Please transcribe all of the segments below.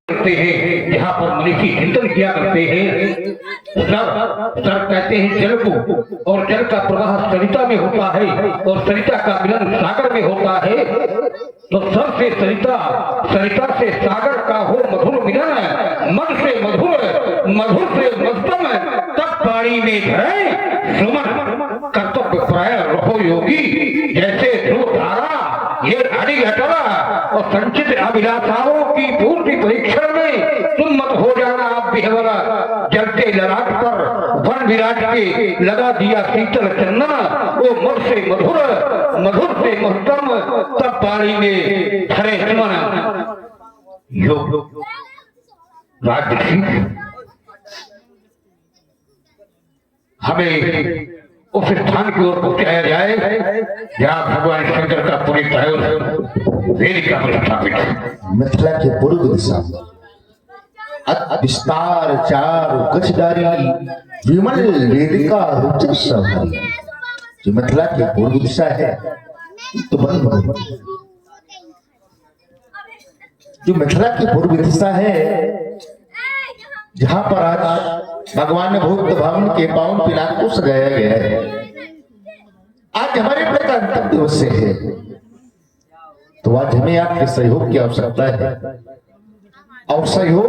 करते हैं, जहाँ पर मनीषी चिंतन किया करते हैं। सर कहते हैं जल को, और जल का प्रवाह सरिता में होता है और सरिता का मिलन सागर में होता है। तो सर से सरिता, सरिता से सागर का हो मधुर मिलन, मध से मधुर, मधुर से मधुतम, तब पानी में धरे सुमन। कर्तव्य प्राय रहो योगी, जैसे ध्रुव धारा ये अड़ी हटवा, और संचित अभिलाषाओं की पूर्ति परीक्षण में तुम मत हो जाना आप बिहवरा। जलते ललाट पर वन विराट के लगा दिया शीतल चंदन, वो मध से मधुर, मधुर से मधुतम, तब पानी में धरे सुमन। योग हमें उस स्थान की ओर पहुंचाया जाए जहाँ भगवान शंकर का पूरी वेदिका प्रतिष्ठापित है। मिथिला के पूर्व दिशा विस्तार चार गजदारी विमल वेदिका रुचिर सवारी। जो मिथिला की पूर्व दिशा है तो बंद, जो मिथिला की पूर्व दिशा है जहां पर आज भगवान बुद्ध भवन के पावन पिलाट को सजाया गया है। आज हमारे प्रकार अंतिम दिवस से है, तो आज हमें आपके सहयोग की आवश्यकता है। और सहयोग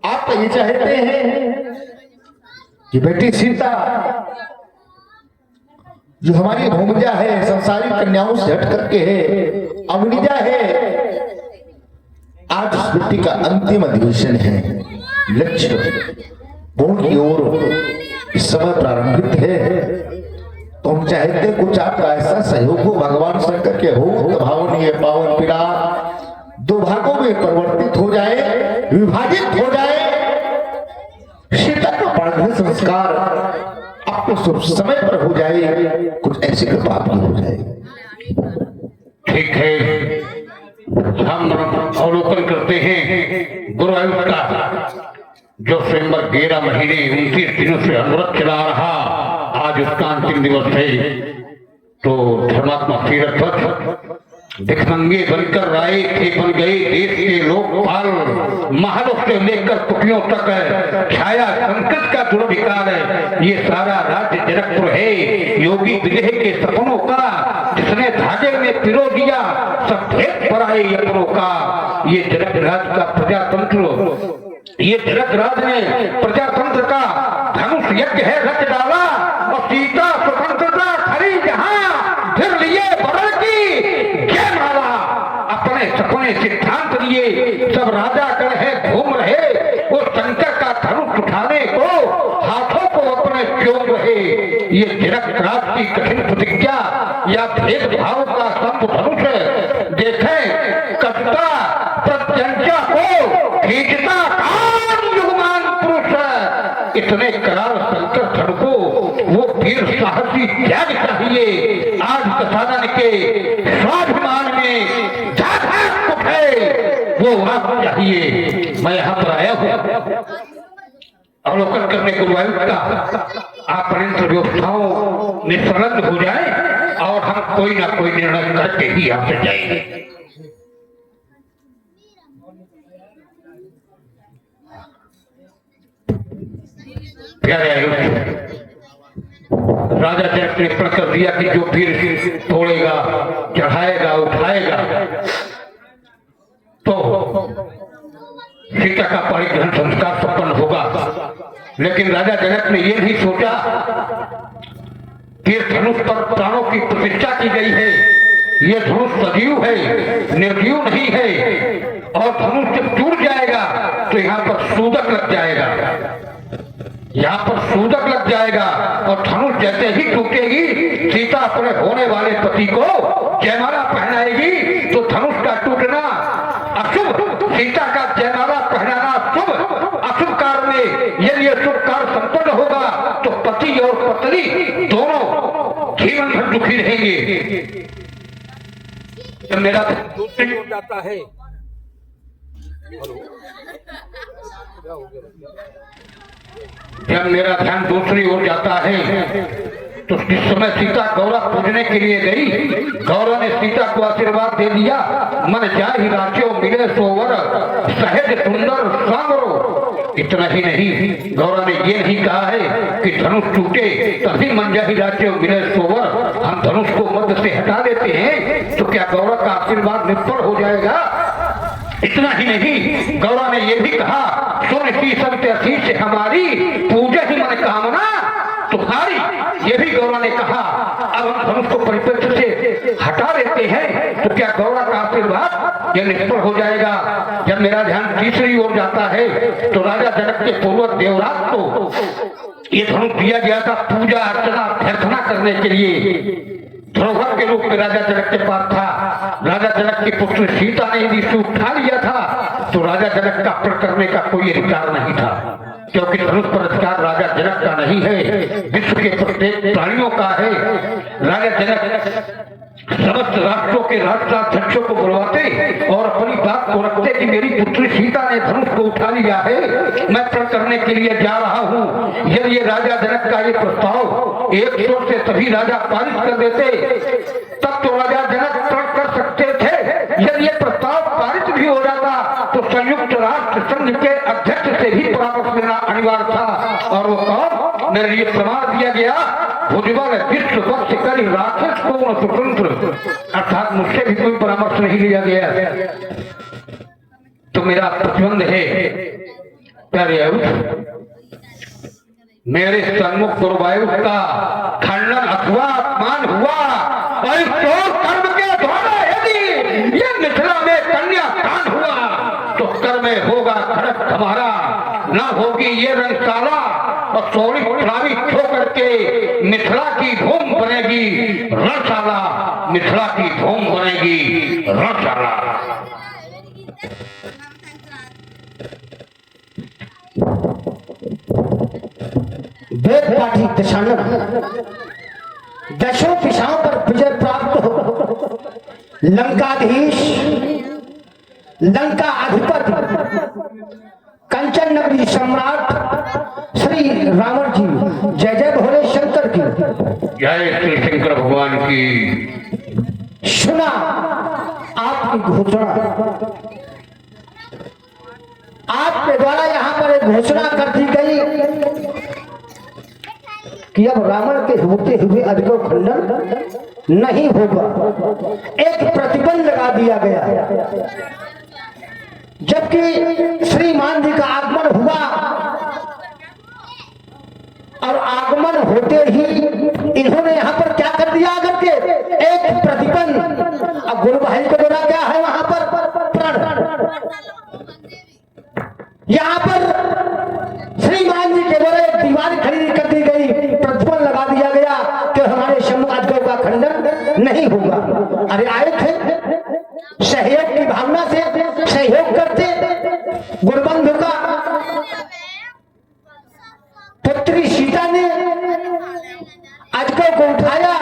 आप ये चाहते हैं कि बेटी सीता जो हमारी भूमिजा है, संसारी कन्याओं से हट करके है, अग्निजा है, आज उस बेटी का अंतिम अधिवेशन है। लक्ष्य पूर्ण की ओर इस समय प्रारंभित है। तो हम चाहते कुछ आपका ऐसा सहयोग हो, भगवान शंकर के भूत भावनीय पावन पीड़ा दो भागों में परिवर्तित हो जाए, विभाजित हो जाए। सीता का पार्थिव संस्कार आपको शुभ समय पर हो जाए, कुछ ऐसी कृपा आपकी हो जाए। ठीक है, हम अवलोकन करते हैं गुरुवायुर का, जो स्वयंवर 11 महीने 29 दिनों से अनवरत चला रहा। आज उसका अंतिम दिवस है। तो धर्मात्मा तीरथ भिखमंगे बनकर राय थे बन गए देश के लोकपाल। महलों से लेकर कुटियों तक छाया संकट का दुर्भिकार है। ये सारा राज्य जनकपुर है, योगी विदेह के सपनों का, जिसने धागे में पिरो दिया सब भेद पराए यत्नों का। ये जनक राज का प्रजातंत्र, ये जनक राज ने प्रजातंत्र का धनुष यज्ञ है रच डाला, और सीता स्वतंत्रता खरी जहां फिर लिए बदल की जय माला। अपने सपने सिद्धांत लिए सब राजा गण है घूम रहे, वो शंकर का धनुष उठाने को हाथों को अपने चोम रहे। ये जनक राज की कठिन प्रतिज्ञा या भेदभाव का संप धनुष देखें कटता प्रत्यंचा को खींचता कान युगमान पुरुष। इतने करार शंकर धड़ को वो वीर साहसी त्याग चाहिए। आज दशानन के स्वाभिमान में जागृत है, वो आप चाहिए। मैं यहाँ पर आया हूँ अवलोकन करने गुरुवायुर का। आप अनंत व्यवस्थाओं में संलग्न हो जाए और हम कोई ना कोई निर्णय करके ही आपसे जाएंगे। प्यारे आयुष, राजा जनक ने प्रण कर दिया कि जो वीर तोड़ेगा, चढ़ाएगा, उठाएगा, तो सीता का परिग्रहण संस्कार संपन्न होगा। लेकिन राजा जनक ने यह नहीं सोचा कि धनुष पर प्राणों की प्रतिष्ठा की गई है। यह धनुष सजीव है, निर्जीव नहीं है। और धनुष जब टूट जाएगा तो यहाँ पर सूदक लग जाएगा, यहाँ पर सूदक लग जाएगा। और धनुष जैसे ही टूटेगी, सीता अपने होने वाले पति को जयमाला पहनाएगी, तो धनुष का टूटना अशुभ, सीता का जयमाला पहनाना शुभ। अशुभ कार्य में यदि यह शुभ कार्य संपन्न होगा तो पति और पत्नी दोनों जीवन भर दुखी रहेंगे। जब मेरा दूसरी हो जाता है, जब मेरा ध्यान दूसरी ओर जाता है तो जिस समय सीता गौरा पूजने के लिए गई, गौरा ने सीता को आशीर्वाद दे दिया, मन जाहि राज्यो मिले सोवर सहज सुंदर सांवरो। इतना ही नहीं, गौरा ने ये नहीं कहा है कि धनुष टूटे तभी मन जाहि राज्यो मिले सोवर, हम धनुष को मध्य से हटा देते हैं तो क्या गौरा का आशीर्वाद निष्फल हो जाएगा। इतना ही नहीं, गौरा ने यह भी कहा सुन सी संत आशीष हमारी पूजा ही मन कामना तुम्हारी। ये भी गौरा ने कहा। अब हम धनुष को परिपथ से हटा देते हैं तो क्या गौरा का आशीर्वाद यह निष्फल हो जाएगा। जब मेरा ध्यान तीसरी ओर जाता है तो राजा जनक के पूर्वज देवराज को ये धनुष दिया गया था पूजा अर्चना अभ्यर्थना करने के लिए, धरोहर के रूप में राजा जनक के पास था। राजा जनक की पुत्र सीता ने यदि इसे उठा लिया था तो राजा जनक का प्रण करने का कोई अधिकार नहीं था, क्योंकि धनुष पर अधिकार राजा जनक का नहीं है, विश्व के प्रत्येक प्राणियों का है। राजा जनक समस्त राष्ट्रों के राष्ट्राध्यक्षों को बुलवाते और अपनी बात को रखते कि मेरी पुत्री सीता ने धनुष को उठा लिया है, मैं प्रण करने के लिए जा रहा हूँ। यदि ये राजा जनक का ये प्रस्ताव एक स्वर से सभी राजा पारित कर देते तब तो राजा जनक प्रण कर सकते थे। यदि ये प्रस्ताव पारित भी हो जाता तो संयुक्त राष्ट्र संघ के अध्यक्ष से भी परामर्श लेना अनिवार्य था, और वो कौन, मेरे लिए प्रमाण दिया गया भुजबल विश्व वक्ष कर राक्षस पूर्ण स्वतंत्र, अर्थात मुझसे भी कोई परामर्श नहीं लिया गया तो मेरा प्रतिबंध है। प्यारे मेरे सन्मुख गुरुवायु का खंडन अथवा अपमान हुआ और इस चोर कर्म के द्वारा यदि ये मिथिला में कन्या दान हुआ तो कर में होगा खड़क हमारा, न होगी ये रंगशाला और सोनी खिलाड़ी छो करके मिथिला की भूम बनेगी रणशाला, मिथिला की भूम बनेगी रणशाला। वेद पाठी दशानन दशों दिशाओं पर विजय प्राप्त हो, लंकाधीश लंका अधिपति कंचन नगरी सम्राट श्री रावण जी, जय जय भोले शंकर की, जय श्री शंकर भगवान की। सुना आपकी घोषणा, आपके द्वारा यहाँ पर एक घोषणा कर दी गई कि अब रावण के होते हुए अधिको खंडन नहीं होगा, एक प्रतिबंध लगा दिया गया। जबकि श्रीमान जी का आगमन हुआ और आगमन होते ही इन्होंने यहाँ पर क्या कर दिया करके एक प्रतिबंध। अब गुरु भाई के द्वारा क्या है वहां पर प्रण, यहाँ पर श्रीमान जी के द्वारा एक दीवार खड़ी कर दी गई, प्रतिबंध लगा दिया गया कि हमारे सम्मुख अधिकों का खंडन नहीं होगा। अरे आए थे सहयोग की भावना से सहयोग करते, गुरुबंधु का पुत्री सीता ने अधिकों को उठाया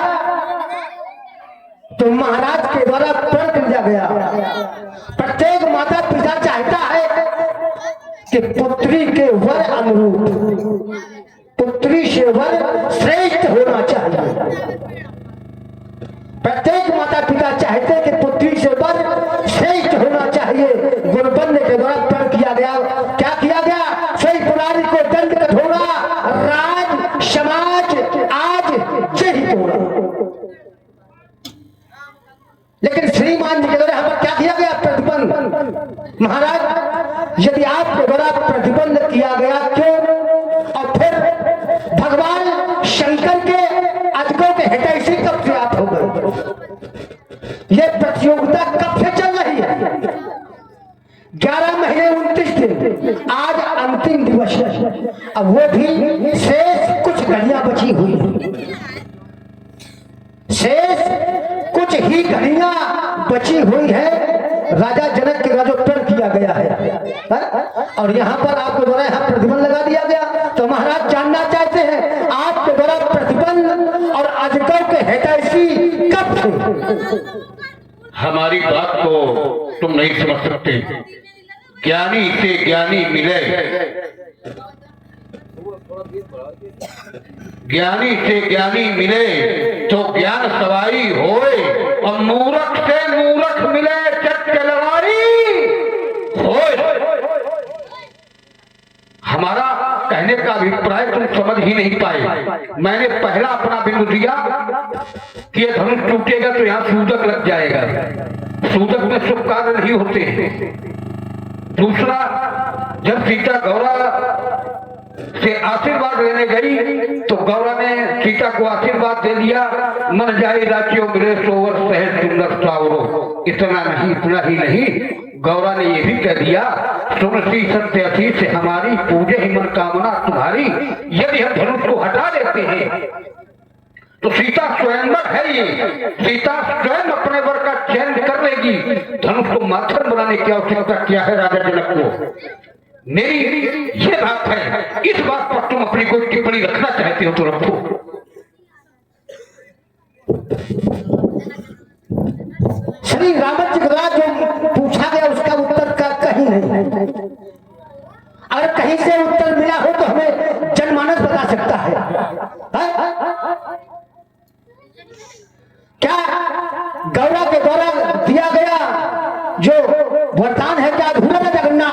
तो महाराज के द्वारा प्रण किया गया। प्रत्येक माता पिता चाहता है कि पुत्री के वर अनुरूप, पुत्री से वर श्रेष्ठ होना चाहिए। प्रत्येक माता पिता चाहते हैं कि पुत्री से वर श्रेष्ठ होना चाहिए। गुरुबंध के द्वारा प्रण किया गया। क्या किया गया, सही पुरारी को दंड कठोरा, राज समाज आज जय तोड़ा। लेकिन श्रीमान जी के द्वारा यहाँ पर क्या किया गया, प्रतिबंध। महाराज यदि आपके द्वारा प्रतिबंध किया गया क्यों, और फिर भगवान शंकर के अधिकों के हितैषी कब से आप हो गए। यह प्रतियोगिता कब से चल रही है, 11 महीने 29 दिन, आज अंतिम दिवस है। अब वो भी शेष कुछ घड़ियां बची हुई है, शेष कुछ ही घड़ियां बची हुई है। राजा जनक के राजो प्रण किया गया है और यहाँ पर आपके द्वारा यहाँ प्रतिबंध लगा दिया गया। तो महाराज जानना चाहते हैं आपके द्वारा प्रतिबंध और अधिकों के हितैषी कब थे। हमारी बात को तुम नहीं समझ सकते। ज्ञानी से ज्ञानी मिले ज्ञानी से ज्ञानी मिले तो ज्ञान सवारी होए, और मूर्ख से मूर्ख मिले चट लड़ाई होए। हमारा कहने का अभिप्राय तुम समझ ही नहीं पाए। मैंने पहला अपना बिंदु दिया कि ये धनुष टूटेगा तो यहाँ सूजक लग जाएगा, सूजक में शुभ कार्य नहीं होते हैं। दूसरा, जब सीता गौरा से आशीर्वाद लेने गई तो गौरा ने सीता को आशीर्वाद दे दिया, मन जाए राचियों मिले सोवर सहज सुंदर सावरो। इतना ही नहीं, गौरा ने ये भी कह दिया, सुनसी सत्य अति से हमारी पूजे ही मनोकामना तुम्हारी। यदि हम धनुष को हटा देते हैं तो सीता स्वयंवर है, ये सीता स्वयं अपने वर का चयन कर लेगी। धनुष को माथर बनाने की आवश्यकता क्या है राजा जनक को? मेरी ये बात है, इस बात पर तुम अपनी कोई टिप्पणी रखना चाहते हो तो रखो। श्री रावण जी द्वारा जो पूछा गया उसका उत्तर का कहीं नहीं। अगर कहीं से उत्तर मिला हो तो हमें जनमानस बता सकता है? क्या गौरा के द्वारा दिया गया जो वरदान है क्या अधूरा न जगन्ना?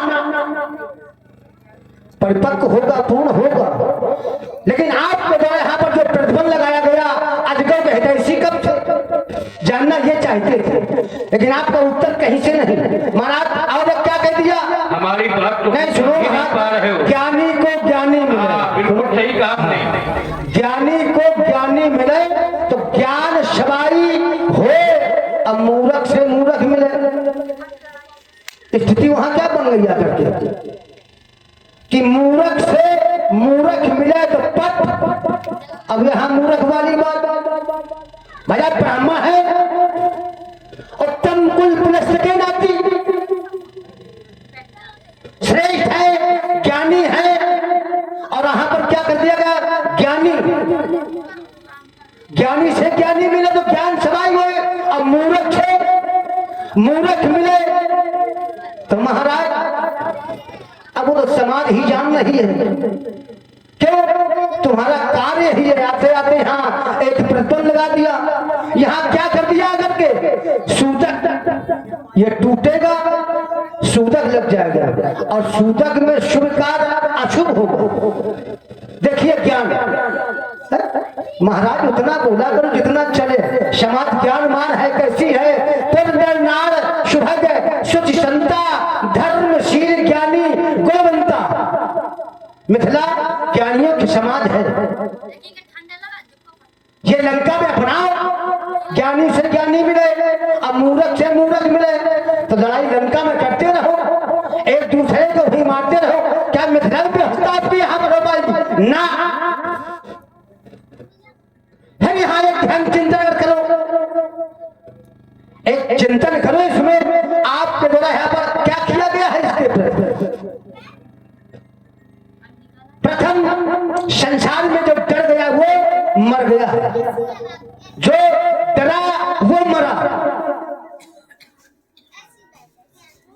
परिपक्व होगा, पूर्ण होगा। लेकिन आपके द्वारा यहाँ पर जो प्रतिबंध लगाया गया अजगर के हितैषी कब से जानना ये चाहते थे, लेकिन आपका उत्तर कहीं से नहीं। महाराज और क्या कह दिया? हमारी बात तो नहीं सुनो, ज्ञानी को ज्ञानी मिले। बिल्कुल सही कहा आपने। ज्ञानी को ज्ञानी मिले तो ज्ञान सवारी हो, अब मूर्ख से मूर्ख मिले। स्थिति वहां क्या बन गई आकर के कि मूर्ख से मूर्ख मिले तो पट। अब यहां मूर्ख वाली बात, भैया ब्राह्मण है, उत्तम कुल पुलस्त के नाती श्रेष्ठ है, ज्ञानी है, और यहां पर क्या कर दिया गया? ज्ञानी। ज्ञानी से ज्ञानी मिले तो ज्ञान सवाई होए, और मूर्ख से मूर्ख मिले तो महाराज अब वो तो समाज ही जान रही है। क्यों? तुम्हारा कार्य ही है, आते आते यहाँ एक प्रतिबंध लगा दिया। यहाँ क्या कर दिया अगर के सूतक ये टूटेगा, सूतक लग जाएगा, और सूतक में शुभ कार्य अशुभ होगा। देखिए ज्ञान महाराज उतना बोला करो जितना चले। समाज ज्ञानमान है, कैसी है? नार शुभग शुचि संता धर्मशील ज्ञानी गोवंता। मिथिला ज्ञानियों की समाज है। ये लंका में अपनाओ, ज्ञानी से ज्ञानी मिले, अब मूर्ख से मूर्ख मिले तो लड़ाई लंका में करते रहो, एक दूसरे को भी मारते रहो। क्या मिथिला पे हस्ताक्षर भी यहाँ पर हो पाएगी? ना। फिर यहाँ एक ध्यान चिंतन करो, एक चिंतन करो इसमें आपके द्वारा यहाँ पर क्या किया गया है। इसके प्रथम संसार में जो डर गया वो मर गया, जो डरा वो मरा।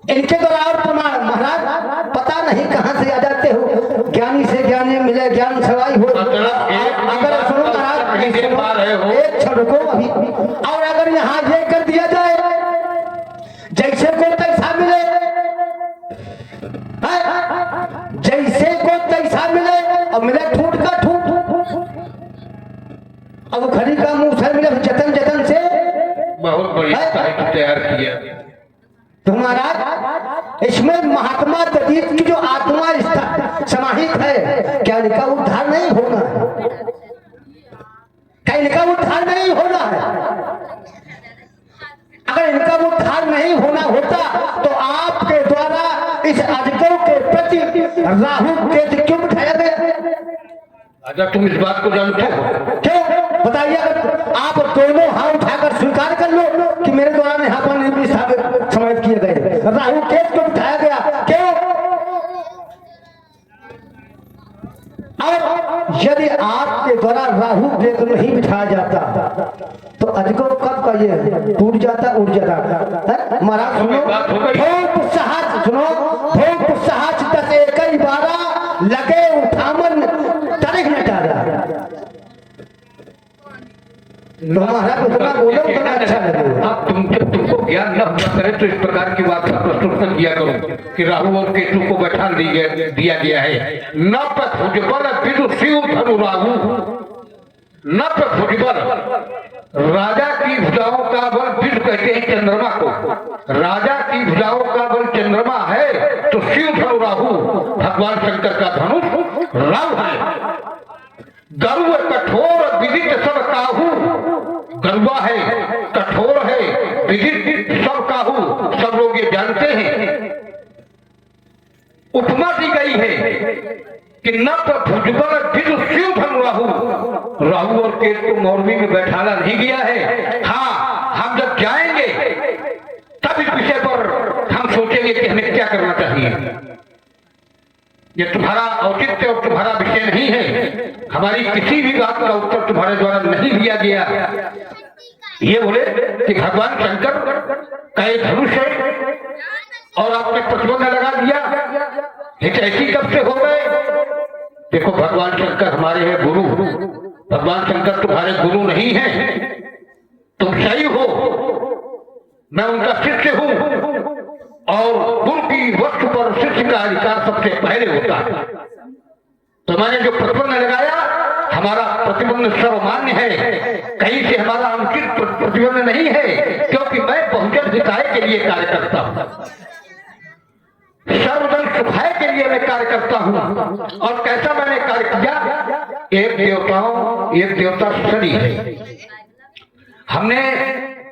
इनके द्वारा और प्रमाण महाराज पता नहीं कहां से आ जाते हो। ज्ञानी से ज्ञानी मिले, ज्ञान सवाई हो। अगर सुनो महाराज, एक क्षण रुको अभी। और अगर यहाँ ये कर दिया जाए जैसे को तैसा मिले, जैसे को तैसा मिले, और मिले ठूट का ठूट। अब खड़ी का मुंह से मिले जतन जतन से बहुत बढ़िया तैयार किया। तो महाराज इसमें महात्मा तदीप की जो आत्मा समाहित है, क्या इनका उद्धार नहीं होना है? क्या इनका उद्धार नहीं होना है? अगर इनका उद्धार नहीं होना होता तो आपके द्वारा इस अजगर के प्रति राहु केतु क्यों बिठाया गया? अच्छा, तुम इस बात को जानते हो? क्यों बताइए? अगर आप दोनों हाथ उठाकर स्वीकार कर लो कि मेरे द्वारा यहाँ पर समाहित किए गए, राहु केतु क्यों बिठाया गया? क्यों? और यदि आपके द्वारा राहु केतु नहीं बिठाया जाता तो अजगर कब का ये टूट जाता, उड़ जाता। महाराज सुनो, सुनो, लगे उठामन महाराज उतना बोलो उतना अच्छा लगेगा। अब तुमको ज्ञान न हुआ करे तो इस प्रकार की बात का प्रस्तुत न किया करो कि राहु और केतु को बैठा दिया गया है। न पे भुजबल विदु शिव धनु राहु, न पे भुजबल, राजा की भुजाओं का बल, विदु कहते हैं चंद्रमा को, राजा की भुजाओं का बल चंद्रमा है तो शिव धनु राहु भगवान शंकर का धनुष राहु है। गरुड़ कठोर विदित सब काहू, गरुआ है, कठोर है, विदित सब काहू, सब लोग ये जानते हैं। उपमा दी गई है कि न तो भुजबल विदु शिव धनु राहु, राहु और केतु को मोरबी में बैठाना नहीं गया है। हाँ, हम जब जाएंगे तब इस विषय पर हम सोचेंगे कि हमें क्या करना चाहिए। ये तुम्हारा औचित्य और तुम्हारा विषय नहीं है, हमारी किसी भी बात का उत्तर तुम्हारे द्वारा नहीं दिया गया। ये बोले कि भगवान शंकर का एक धनुष है और आपने प्रतिबंध लगा दिया, ये ऐसी कब से हो गए? देखो भगवान शंकर हमारे हैं गुरु, भगवान शंकर तुम्हारे गुरु नहीं है, तुम सही हो, मैं उनका शिष्य हूं और गुरु की वस्तु पर शिष्य का अधिकार सबसे पहले होता है। तो मैंने जो प्रतिबंध लगाया, हमारा प्रतिबंध सर्वमान्य है, कहीं से हमारा अनुचित प्रतिबंध नहीं है, क्योंकि मैं बहुजन हिताय के लिए कार्य करता हूं, सर्वजन सुखाय के लिए मैं कार्य करता हूं। और कैसा मैंने कार्य किया? एक देवता शनि है, हमने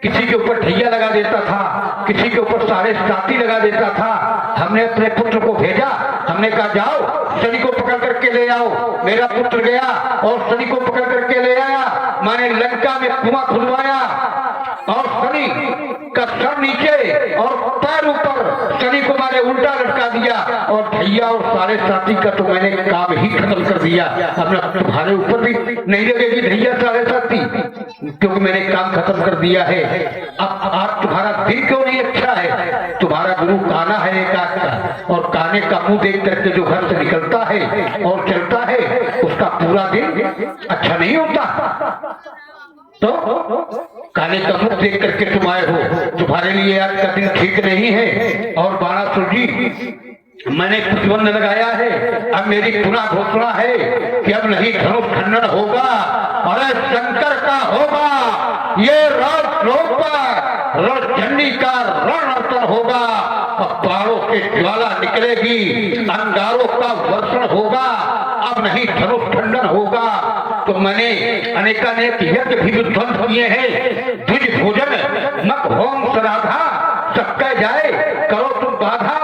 किसी के ऊपर ढैया लगा देता था, किसी के ऊपर सारे साथी लगा देता था। हमने अपने पुत्र को भेजा, हमने कहा जाओ शनि को पकड़ करके ले आओ। मेरा पुत्र गया और शनि को पकड़ करके ले आया। मैंने लंका में कुआं खुदवाया और शनि का सर नीचे और पैर ऊपर, शनि को मैंने उल्टा लटका दिया और ढैया और सारे साथी का तो मैंने काम ही खत्म कर दिया। अपना तुम्हारे ऊपर भी नहीं लगेगी ढैया सारे साथी, क्योंकि मैंने काम खत्म कर दिया है। अब आज तुम्हारा दिल क्यों नहीं अच्छा है? तुम्हारा गुरु काना है एक आंख का, और काने का मुंह देख करके जो घर से निकलता है और चलता है उसका पूरा दिन अच्छा नहीं होता। तो काने का मुंह देख करके तुम आए हो, तुम्हारे लिए आज का दिन ठीक नहीं है। और बाणासुर जी, मैंने प्रतिबंध लगाया है, अब मेरी पुनः घोषणा है कि अब नहीं धनुष खंडन होगा, अरे शंकर का होगा। ये रणलोक पर रणझंडी का रणअर्पण होगा, पहाड़ों से ज्वाला निकलेगी, अंगारों का वर्षण होगा, अब नहीं धनुष खंडन होगा। तो मैंने अनेकानेक यज्ञ भी विध्वंस किए हैं। द्विज भोजन मत होम श्राद्धा, सबका जाए करो तुम बाधा,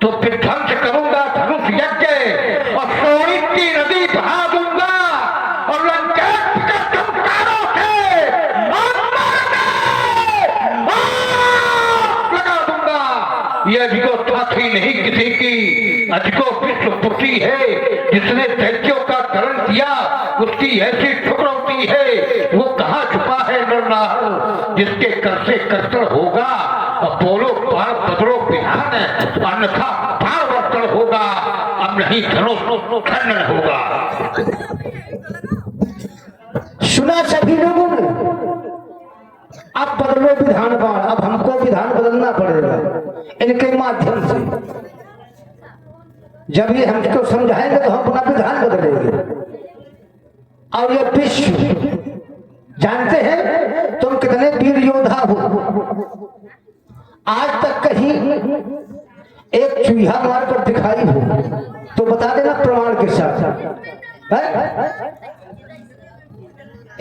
तो फिर ध्वंस करूंगा धनुष यज्ञ और सोनी की नदी बहा दूंगा और लंकेश के चमकारों से लगा दूंगा। ये अजको साथी नहीं किसी की, अजको विश्व पुटी है, जिसने दैत्यों का करण किया उसकी ऐसी ठुकरौती है। वो कहाँ छुपा है नरनाहर, जिसके कर से कर्तन होगा, बोलो पार बदलो विधान, अन्यथा पारवर्तन होगा, अब नहीं धनुष खंडन होगा। सुना सभी लोगों ने? अब बदलो विधान बाण, अब हमको विधान बदलना पड़ेगा इनके माध्यम से। जब ये हमको समझाएंगे तो हम अपना विधान बदलेंगे। और ये विश्व जानते हैं तुम कितने वीर योद्धा हो, आज तक कहीं एक चूहा मार कर दिखाई हो तो बता देना प्रमाण के साथ।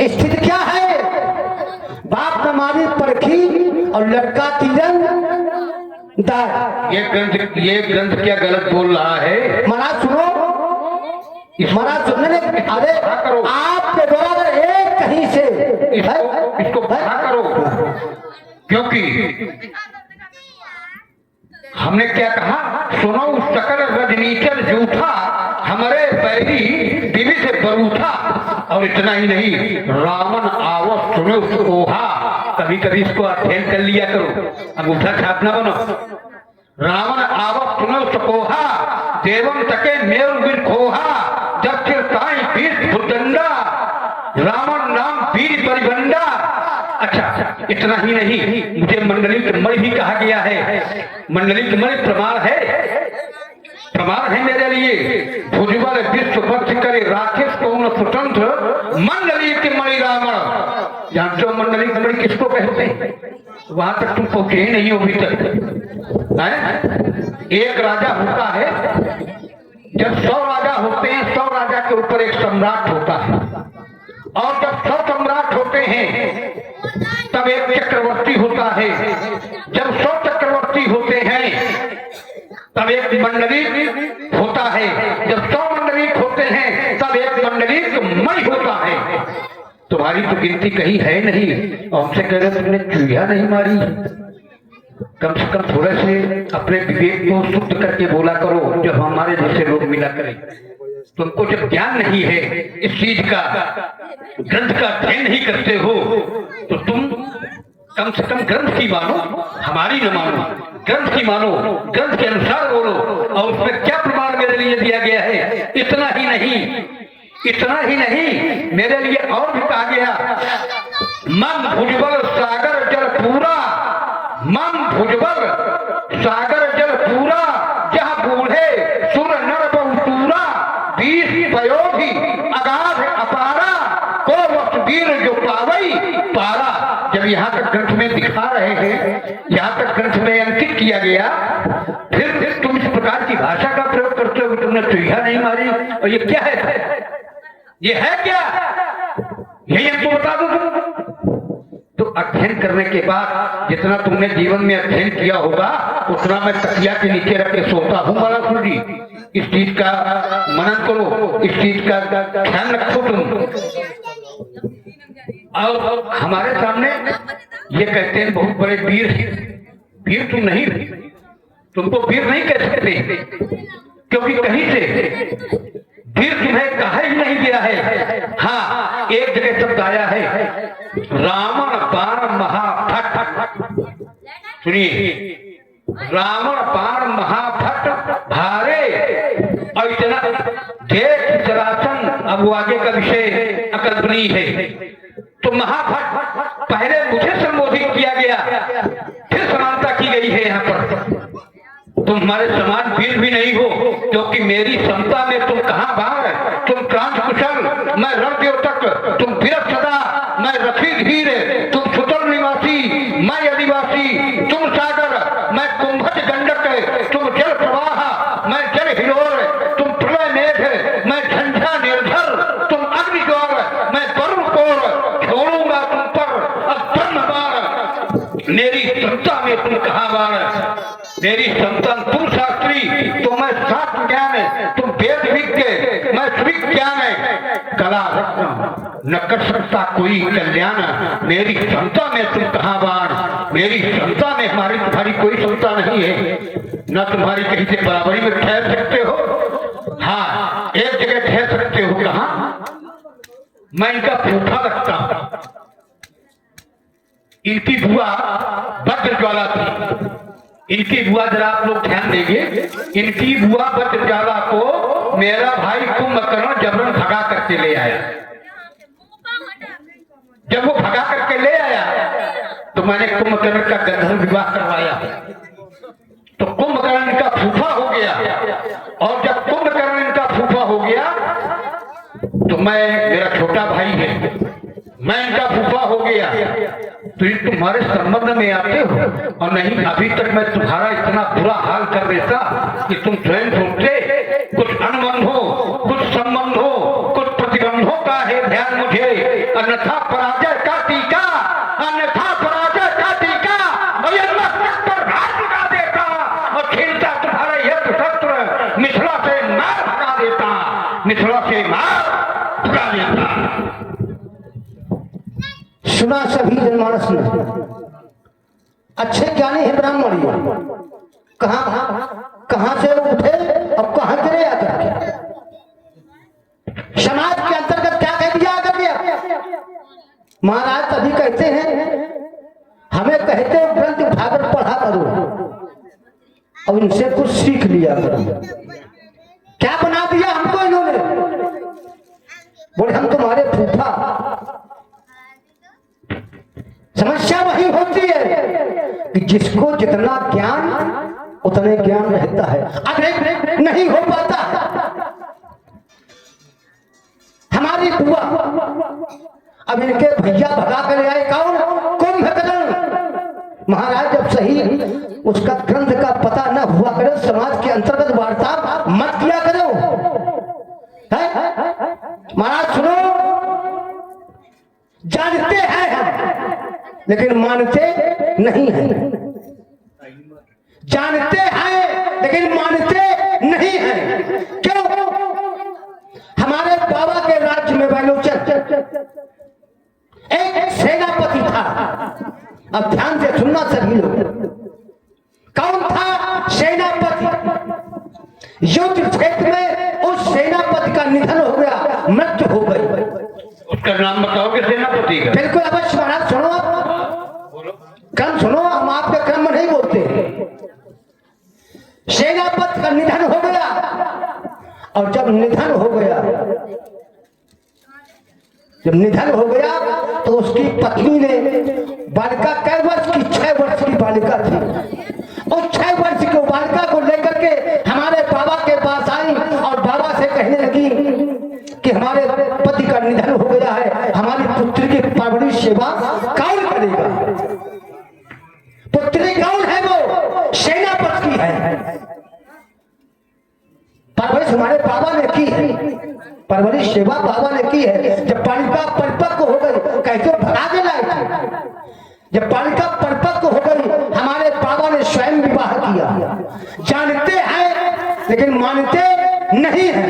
स्थिति क्या है? बाप ने मारी परखी और लड़का तीरंदाज। ये ग्रंथ क्या गलत बोल रहा है? महाराज सुनो, महाराज सुनने, अरे आपके द्वारा एक कहीं से इसको पढ़ा करो, क्योंकि हमने क्या कहा? सुनो सकल रजनीचल जूठा, हमारे पैरी दिवी से बरूठा। और इतना ही नहीं, रावण आवस सुनो ओहा। कभी कभी इसको अध्ययन कर लिया करो, अंगूठा छापना बनो। रावण आवस सुनो सकोहा, देवम तके मेर वीर खोहा, जब फिर साई वीर भुजंडा। रावण नाम वीर परिबंडा, इतना ही नहीं, मुझे मंडलिक मणि भी कहा गया है। मंडलिक मणि प्रमाण है, प्रमाण है मेरे लिए। भुजबल विश्व बच्च करे राकेश कौन स्वतंत्र मंडलिक मणि रावण। जानते हो मंडलिक मणि किसको कहते हैं? वहां तक तुम पहुंचे ही नहीं हो अभी तक है? एक राजा होता है, जब 100 राजा होते हैं, 100 राजा के ऊपर एक सम्राट होता है, और जब 100 सम्राट होते हैं तब एक चक्रवर्ती होता है। जब 100 चक्रवर्ती होते हैं तब एक मंडलिक होता है। जब 100 मंडलिक होते हैं तब एक मंडलिक मणि होता है। तुम्हारी तो गिनती कहीं है नहीं और हमसे कह रहे तुमने चूहिया नहीं मारी। कम से कम थोड़े से अपने विवेक को शुद्ध करके बोला करो जब हमारे जैसे लोग मिला करें। तुमको जब ज्ञान नहीं है इस चीज का, ग्रंथ का अध्ययन नहीं करते हो, तो तुम कम से कम ग्रंथ की मानो, हमारी न मानो। ग्रंथ की मानो, ग्रंथ के अनुसार बोलो, और उसमें क्या प्रमाण मेरे लिए दिया गया है। इतना ही नहीं, इतना ही नहीं, मेरे लिए और भी कहा गया, मन भुजबल सागर जल पूरा, मन भुजबल सागर जल पूरा, जहाँ बूढ़े सुर नर बहुतूरा, 20 पयोधि अगाध अपारा, को वसुवीर जो पावई पारा। जब यहाँ तक ग्रंथ में दिखा रहे हैं, यहाँ तक ग्रंथ में अंकित किया गया, फिर तुम इस प्रकार की भाषा का प्रयोग करते हो, तुमने चूहिया नहीं मारी। और ये क्या है, ये है क्या, यही हमको बता दो तुम। तो अध्ययन करने के बाद जितना तुमने जीवन में अध्ययन किया होगा उतना मैं तकिया के नीचे रख के सोता हूँ बालासुर जी। इस चीज का मनन करो, इस चीज का ध्यान रखो तुम। और हमारे सामने ये कहते हैं बहुत बड़े वीर हैं। वीर तुम नहीं, तुमको वीर नहीं कह सकते, क्योंकि कहीं से वीर तुम्हें कहा ही नहीं गया है। हाँ, एक जगह शब्द आया है, रावण बाण महाफट। सुनिए, रावण बाण महाफट भारे, और इतना देख जरासन। अब वो आगे का विषय अकल्पनीय है। तो महाफट पहले मुझे संबोधित किया गया, फिर समानता की गई है यहाँ पर। तुम हमारे समान वीर भी नहीं हो, क्योंकि मेरी क्षमता में तुम कहाँ बाहर, तुम क्रांत कुशल, मैं रणदेव तक, तुम वीरत सदा, मैं रथी धीर, तुम सुतल निवासी, मैं आदिवासी, तुम सागर, मैं कुंभज गंडक, तुम जल प्रवाह, मैं जल हिलोर, तुम प्रलय मेघ, मैं झंझा निर्झर, तुम अग्निज्वार, मैं वरुण कोर, छोड़ूंगा तुम पर अब ब्रह्म बाण। मेरी क्षमता में तुम कहाँ बाण, मेरी संतान तुम शास्त्री, तो मैं शास्त्र ज्ञान है, तुम वेद विज्ञ, मैं विज्ञान है, कला रत्न न कर सकता कोई कल्याण। मेरी क्षमता में तुम कहाँ बाण, मेरी क्षमता में हमारी तुम्हारी कोई क्षमता नहीं है, न तुम्हारी कहीं से बराबरी में ठहर सकते हो। हाँ, एक जगह ठहर सकते हो, कहाँ, मैं इनका फूफा लगता हूं। इनकी बुआ वज्रज्वाला थी। इनकी बुआ, जरा आप लोग ध्यान देंगे, इनकी बुआ वज्रज्वाला को मेरा भाई कुंभकर्ण जबरन भगा करके ले आया। जब वो भगा करके ले आया तो मैंने कुंभकर्ण का गंधर्व विवाह करवाया, तो कुंभकर्ण इनका फूफा हो गया। और जब कुंभकर्ण इनका फूफा हो गया तो मैं, मेरा छोटा भाई है, मैं इनका फूफा हो गया। तो ये तुम्हारे संबंध में आते हो, और नहीं अभी तक मैं तुम्हारा इतना बुरा हाल कर देता कि तुम स्वयं सोचते कुछ अनुबंध हो, कुछ संबंध हो, कुछ प्रतिबंधों का है ध्यान मुझे, अन्यथा पराजय का टीका, अन्यथा पराजय का टीका, और ये मस्तक पर हाथ लगा देता और खेलता तुम्हारा यज्ञ शस्त्र, मिथिला से मार भगा देता, मिथिला से मार भगा देता। सुना सभी जनमानस ने, अच्छे ज्ञानी है ब्राह्मण, कहां से उठे और कहां गिरे आकर के। समाज के अंतर्गत क्या कह दिया आकर के। महाराज तभी कहते हैं, हमें कहते हो ग्रंथ भागवत पढ़ा करो और इनसे कुछ सीख लिया करो। क्या बना दिया हमको इन्होंने, बोले हम तुम्हारे फूफा। समस्या वही होती है कि जिसको जितना ज्ञान उतने ज्ञान रहता है, अधिक नहीं हो पाता। हमारी बुआ अब इनके भैया भगा कर आए कौन? कुंभकर्ण महाराज। जब सही उसका ग्रंथ का पता न हुआ करो, समाज के अंतर्गत वार्ता मत किया करो। महाराज सुनो, जानते हैं हम लेकिन मानते नहीं हैं, जानते हैं लेकिन मानते नहीं हैं। क्यों? हमारे बाबा के राज्य में बैलोचन एक सेनापति था। अब ध्यान से सुनना सभी लोग, कौन था सेनापति? युद्ध क्षेत्र में उस सेनापति का निधन हो गया, मृत्यु हो गई। उसका नाम बताओगे सेनापति का? बिल्कुल अवश्य महाराज, सुनो आप क्रम सुनो, हम आपके क्रम में नहीं बोलते। सेनापति का निधन हो गया, और जब निधन हो गया तो उसकी पत्नी ने बालिका, कै वर्ष की? 6 वर्ष की बालिका थी। उस 6 वर्ष की बालिका को लेकर के हमारे बाबा के पास आई और बाबा से कहने लगी कि हमारे पति का निधन हो गया है, हमारी पुत्री की परवरिश सेवा कौन करेगा? पुत्री कौन है? वो सेनापति की है। परवरिश हमारे बाबा ने की है, परवरिश सेवा बाबा ने की है। जब बालिका परिपक्व हो गई, कैसे भगा के लाए थे, जब बालिका परिपक्व हो गई हमारे बाबा ने स्वयं विवाह किया। जानते हैं लेकिन मानते नहीं हैं,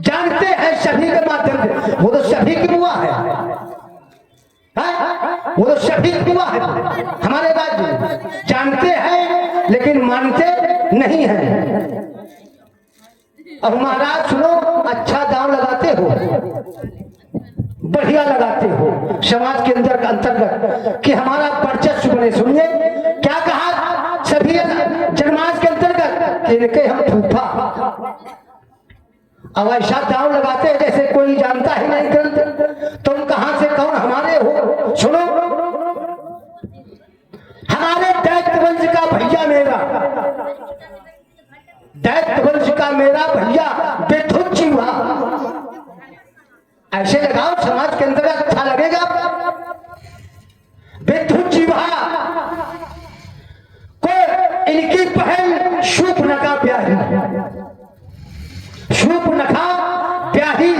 जानते हैं सभी के माध्यम से। वो तो सभी की बुआ है, वो तो सभी की बुआ है हमारे राज्य में। जानते हैं लेकिन मानते नहीं हैं। अब महाराज सुनो, अच्छा दांव लगाते हो, बढ़िया लगाते हो समाज के अंदर अंतर्गत कि हमारा वर्चस्व बने। सुनिए क्या कहा सभी जनमानस के अंतर्गत, इनके हम फूफा। अब ऐसा दांव लगाते हैं जैसे कोई जानता ही नहीं ग्रंथ। तुम कहां से कौन हमारे हो? सुनो, हमारे दैत्य वंश का भैया मेरा, दैत्य वंश का मेरा भैया बेथुक जीवा। ऐसे लगाओ समाज के अंतर्गत, अच्छा लगेगा। बेथुक जीवा को इनकी बहन शूर्पणखा ब्याही, शूर्पणखा ब्याही।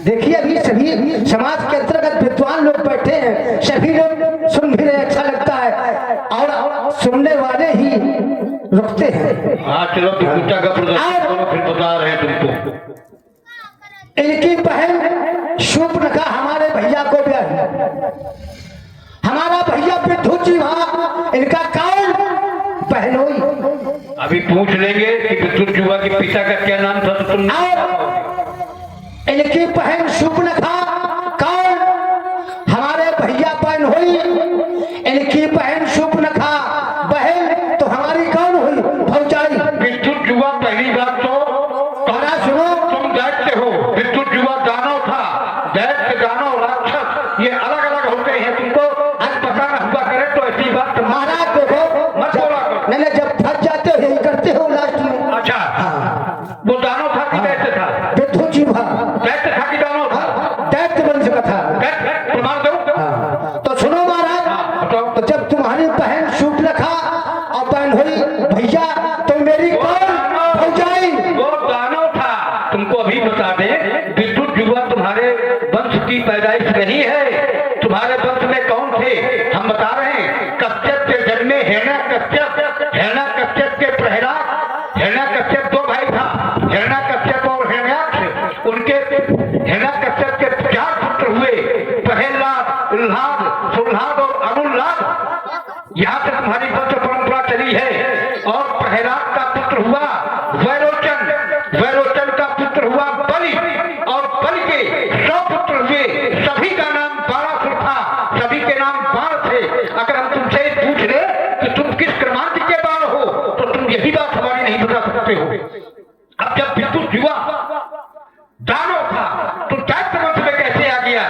देखिए अभी सभी समाज के अंतर्गत विद्वान लोग बैठे हैं, सभी लोग सुन भी रहे, अच्छा लगता है और सुनने वाले ही रुकते हैं। हाँ चलो पूछा का प्रदर्शन करो, फिर बता रहे हैं तुमको। इनकी बहन शूर्पणखा हमारे भैया को ब्याही। हमारा भैया विद्युत वहां, इनका कौन बहनोई? अभी पूछ लेंगे कि विद्युत जुआ के पिता का क्या नाम था, तो तुम इनकी बहन शूर्पणखा कौन? हमारे भैया बहन हुई। इनकी बहन शूर्पणखा बहन तो हमारी कौन हुई? भौजाई। विद्युत जुआ पहली बात तो सुनो, तुम दैत्य हो, विद्युत जुआ दानव था। दैत्य दानव राक्षस ये अलग अलग होते हैं, तुमको आज पता न हुआ करे तो ऐसी बात महाराज देखो मत बोला करो। नहीं, जब फंस जाते हो यही करते हो लास्ट में। अच्छा वो दानव था कि दैत्य था? विद्युत जीवा दैत्य था कि दानव था? दैत्य वंश का था। प्रमाण दो। तो सुनो महाराज, तो जब तुम्हारी बहन शूर्पणखा और बहन हुई भैया, तो मेरी कौन भौजाई? वो दानव था। तुमको अभी बता दें, विद्युत जुआ तुम्हारे वंश की पैदाइश नहीं है। तुम्हारे वंश में कौन थे हम बता रहे हैं। कश्यप के जन्मे हिरण्यकश्यप, हिरण्यकश्यप के प्रहलाद। हिरण्यकश्यप 2 भाई था, हिरण्यकश्यप और हिरण्याक्ष। उनके हिरण्यकश्यप के 4 पुत्र हुए, प्रहलाद, उल्लाद, सुल्लाद और अनुल्लाद। यहाँ से तुम्हारी वंश परंपरा चली है। और प्रहलाद का पुत्र हुआ वैरोचन, वैरोचन का पुत्र हुआ बलि, और बलि के 100 पुत्र हुए। सभी का नाम बाणासुर था, सभी के नाम बाण थे। अगर हम तुमसे पूछ ले कि तुम किस क्रमांक के बाण हो, तो तुम यही बात हमारी नहीं बता सकते हो। अब जब विद्युत जुआ दानव था तो दैत्य वंश में कैसे आ गया?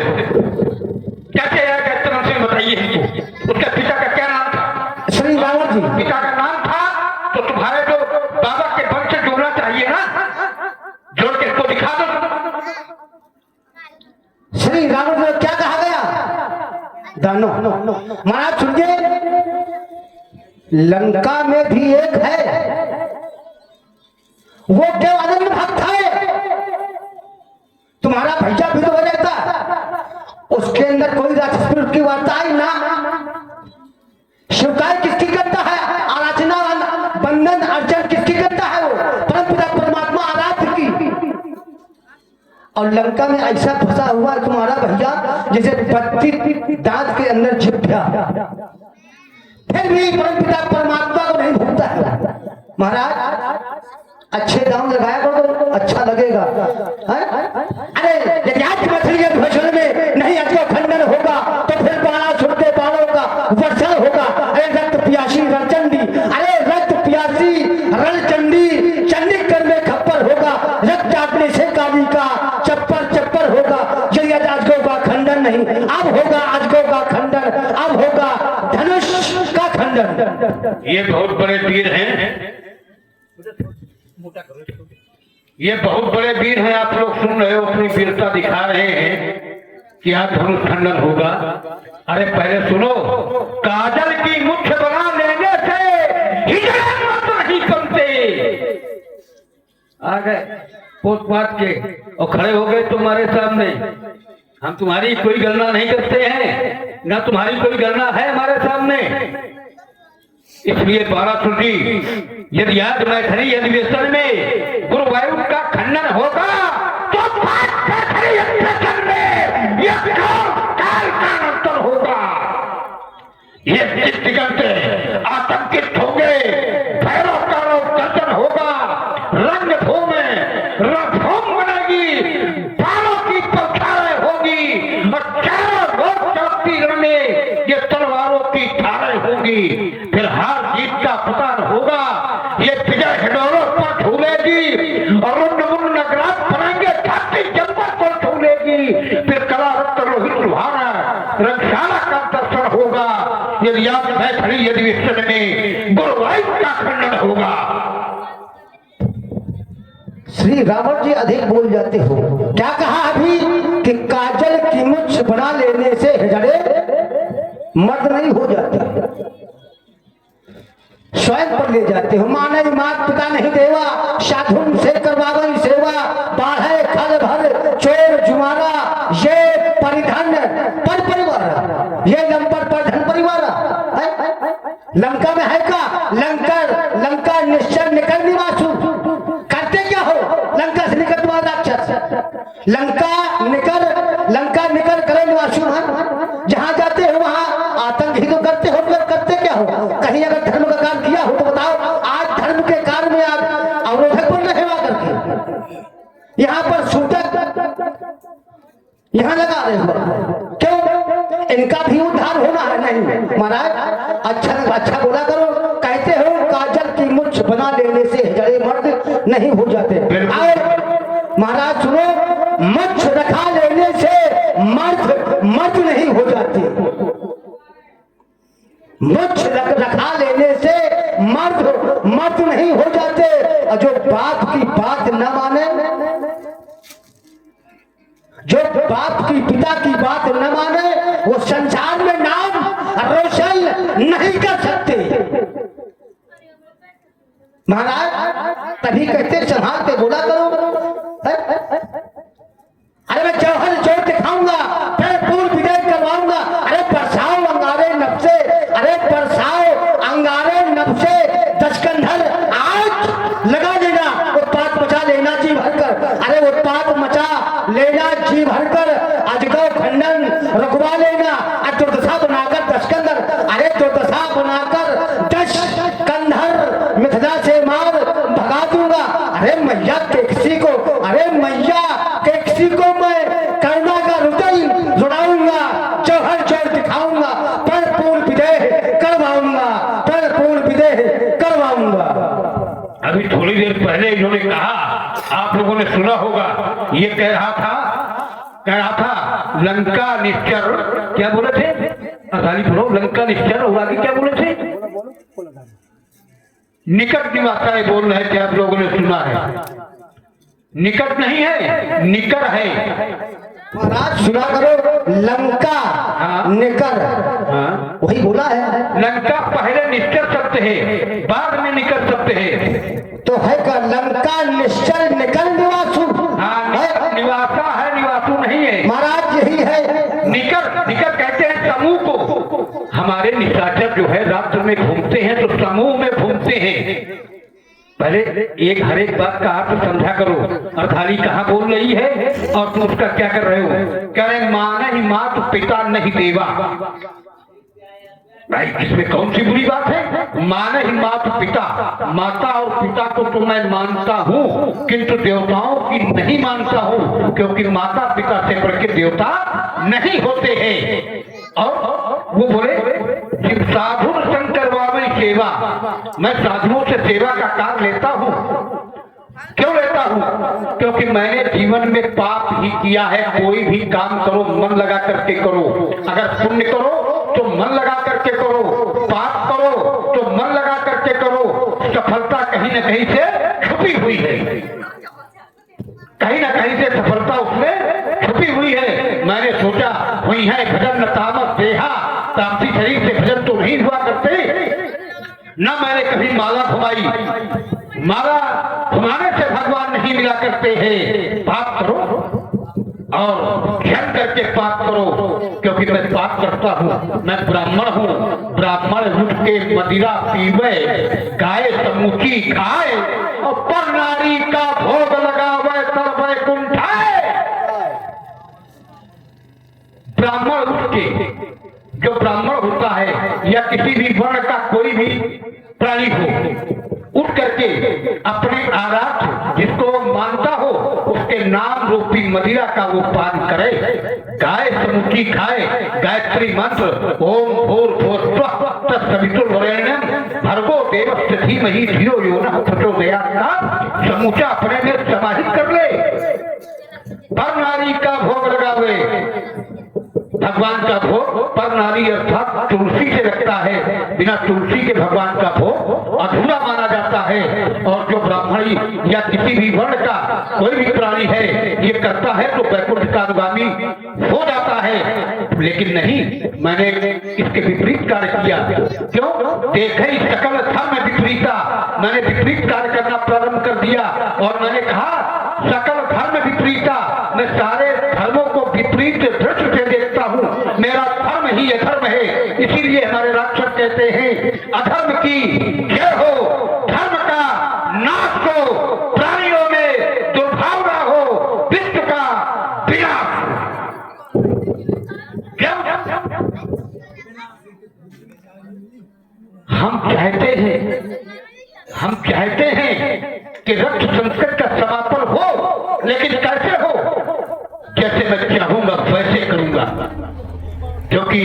होते हो? कैसे आया क्या तरह से बताइए हमको। उसके पिता का क्या नाम था? श्री रावण जी। पिता का नाम था तो तुम्हारे जो बाबा के वंश से जोड़ना चाहिए ना, जोड़ के इसको दिखा दो। श्री रावण जी को क्या कहा गया? दानो। महाराज सुनिए, लंका में भी एक है, वो देवानंद भक्त है। तुम्हारा भैया भी तो हो जाता, उसके अंदर कोई राक्षस की वार्ता ही ना। शिवकाय किसकी करता है? आराधना बंधन अर्चन किसकी करता है? वो परमपिता परमात्मा आराध्य की। और लंका में ऐसा फंसा हुआ है तुम्हारा भैया जैसे 32 दांत के अंदर छिपा, फिर भी परमपिता परमात्मा को नहीं भूलता है। महाराज अच्छे दाम लगाया करो तो अच्छा लगेगा। अरे यदि आज मछली के भोजन में नहीं अजो खंडन होगा तो फिर बाणा छुटके बाणों का वर्षण होगा। अरे रक्त प्यासी रणचंडी, अरे रक्त प्यासी रणचंडी, चंडी कर में खप्पर होगा, रक्त चाटने से काली का चप्पर चप्पर होगा। यदि अजगो का खंडन नहीं, अब होगा अजगो का खंडन, अब होगा धनुष का खंडन। ये बहुत बड़े वीर हैं, ये बहुत बड़े वीर हैं। आप लोग सुन रहे हो, अपनी वीरता दिखा रहे हैं कि आज धनुष खंडन होगा। अरे पहले सुनो, काजल की मुट्ठ बना लेने से हिजड़े मत नहीं बनते। आ गए पोत पात के और खड़े हो गए तुम्हारे सामने। हम तुम्हारी कोई गणना नहीं करते हैं, ना तुम्हारी कोई गणना है हमारे सामने। इसलिए बारासुर जी, यदि आज मैथिली अधिवेशन में गुरुवायुर का खंडन होगा तो मैथिली अधिवेशन में यह काल का अंतर होगा। ये दिग्गज आतंकित होंगे, भैरव का गर्जन होगा, रणभूमि रणभूमि बनेगी, बालों की बौछारें होगी और चारों ओर चौकी में ये तलवारों की धारें होगी। फिर हार जीत का पता होगा। ये विजय हिडोरों पर झूलेगी और उन्न नगरात बनाएंगे, छाती जंपर पर झूलेगी। फिर कला रत्न रोहित लुहारा रंगशाला का दर्शन होगा। यदि आज मैथिली अधिवेशन में गुरुवायुर का खंडन होगा। श्री रावण जी अधिक बोल जाते हो। क्या कहा अभी कि काजल की मुच्छ बना लेने से हिजड़े मर्द नहीं हो जाते, स्वयं पर ले जाते हो। माने मात पिता नहीं देवा, साधुन से करवावन सेवा, बाढ़े खल भर चोर जुमारा, ये परिधन पर परिवार, ये लंपर पर धन परिवार। लंका में है का लंका निश्चय निकल निवासु। करते क्या हो? लंका से निकल तुम्हारा राक्षस, लंका निकल करे निवासु। जहां जाते हो वहां आतंक ही तो करते हो। करते क्या हो? कहीं अगर धर्म का काम किया हो तो बताओ। आज धर्म के कार्य में आज अवरोधक बन रहे हो करके, यहाँ पर सूतक यहाँ लगा रहे हो। क्यों? इनका भी उद्धार होना है। नहीं महाराज, अच्छा बोला करो। कहते हो काजल की मुच्छ बना लेने से हिजड़े मर्द नहीं हो जाते। और महाराज सुनो, मुच्छ रखा लेने से मर्द नहीं हो जाते। मुच्छ रखा लेने से मर्द नहीं हो जाते। और जो बाप की बात न माने, जो बाप की पिता की बात न माने, वो संसार में नाम रोशन नहीं कर सकते। महाराज तभी कहते संभाल के बोला करो। अरे मैं जौहर जोड़ दिखाऊंगा, फिर पूर्व विजय करवाऊंगा। अरे बरसाओ अंगारे नब से, अरे बरसाओ अंगारे नब से दशकंधर आज लगा लेना, उत्पात मचा लेना जी भरकर। अरे उत्पात मचा लेना जी भरकर, अजगौ खंडन रुकवा लेना। दुर्दशा बनाकर दशकंधर, अरे दुर्दशा बनाकर दशकंधर मिथिला से मार भगा दूंगा। अरे मैया के किसी को, अरे मैया के किसी को मैं करुणा का रुदल जुड़ाऊंगा, जौहर जोड़ दिखाऊंगा, पर पूर्ण विदेह करवाऊंगा, पर पूर्ण विदेह करवाऊंगा। अभी थोड़ी देर पहले इन्होंने कहा, आप लोगों ने सुना होगा, ये कह रहा था लंका निश्चर, क्या बोले थे? अर्थाली बोलो, लंका निश्चर और आगे क्या बोले थे? निकट निवासाय बोल रहे थे, आप लोगों ने सुना है। निकट नहीं है, निकर है। महाराज सुना करो, लंका निकर, वही बोला है। लंका पहले निश्चर शब्द है, बाद में निकट शब्द है। तो है का लंका निश्चर निकल निवासु। हाँ, निवासा है, निवासु नहीं है महाराज, यही है। निकर। निकर कहते हैं समूह को। हमारे निशाचर जो है रात्र में घूमते हैं तो समूह में घूमते हैं। पहले एक हर एक बात का अर्थ समझा करो। अर्थाली कहाँ बोल रही है और तुम उसका क्या कर रहे हो? कह रहे मान ही मात पिता नहीं देवा। भाई इसमें कौन सी बुरी बात है? मान ही मात पिता, माता और पिता को तो मैं मानता हूँ, किंतु देवताओं की नहीं मानता हूँ, क्योंकि माता पिता से बढ़ के देवता नहीं होते हैं। और वो बोले कि साधु संग करवावे सेवा, मैं साधुओं से सेवा का कार्य लेता हूँ। क्यों लेता हूँ? क्योंकि मैंने जीवन में पाप ही किया है। कोई भी काम करो मन लगा करके करो, अगर पुण्य करो तो मन लगा करके करो, पाप करो तो मन लगा करके करो। सफलता कहीं न कहीं से छुपी हुई है, कहीं ना कहीं से सफलता उसमें छुपी हुई है। मैंने सोचा हुई है भजन न तामस देहा, तामसी शरीर से भजन तो नहीं हुआ करते। न मैंने कभी माला घुमाई, माला घुमाने से भगवान नहीं मिला करते हैं। पाप करो और ध्यान करके पाप करो, क्योंकि मैं पाप करता हूँ। मैं ब्राह्मण हूँ, ब्राह्मण उठ के मदिरा पीवे, गाय समूची खाए और पर नारी का भोग लगावे तब वैकुंठाए। ब्राह्मण उठ के, जो ब्राह्मण होता है या किसी भी वर्ण का कोई भी प्राणी हो, उठ करके अपने आराध्य जिसको मानता हो उसके नाम रूपी मदिरा का वो पान करे, गाय समूची खाए, गायत्री मंत्र ओम भूर्भुवस्सुवः तत्सवितुर्वरेण्यं भर्गो देवस्य धीमहि धियो यो नः प्रचोदयात् का समूचा अपने में समाहित कर ले। पर नारी का भोग लगावे, भगवान का भोग पर नारी अर्थात तुलसी से लगता है। बिना तुलसी के भगवान का भोग अधूरा माना जाता है। और जो ब्राह्मणी या किसी भी वर्ण का कोई भी प्राणी है ये करता है तो वैकुंठ का अनुगामी हो जाता है। लेकिन नहीं, मैंने इसके विपरीत कार्य किया। क्यों? देखे सकल धर्म विपरीता, मैंने विपरीत कार्य करना प्रारंभ कर दिया और मैंने कहा सकल धर्म विपरीता, मैं सारे धर्मों को विपरीत दृष्टि से देखता हूँ। मेरा धर्म ही अधर्म है। इसीलिए हमारे राक्षस कहते हैं अधर्म की जय हो, धर्म का नाश हो, प्राणियों में दुर्भावना हो, विश्व का विनाश। क्यों? हम चाहते हैं कि रक्त संकट का समापन हो, लेकिन कैसे हो? जैसे मैं चाहूंगा वैसे करूंगा, क्योंकि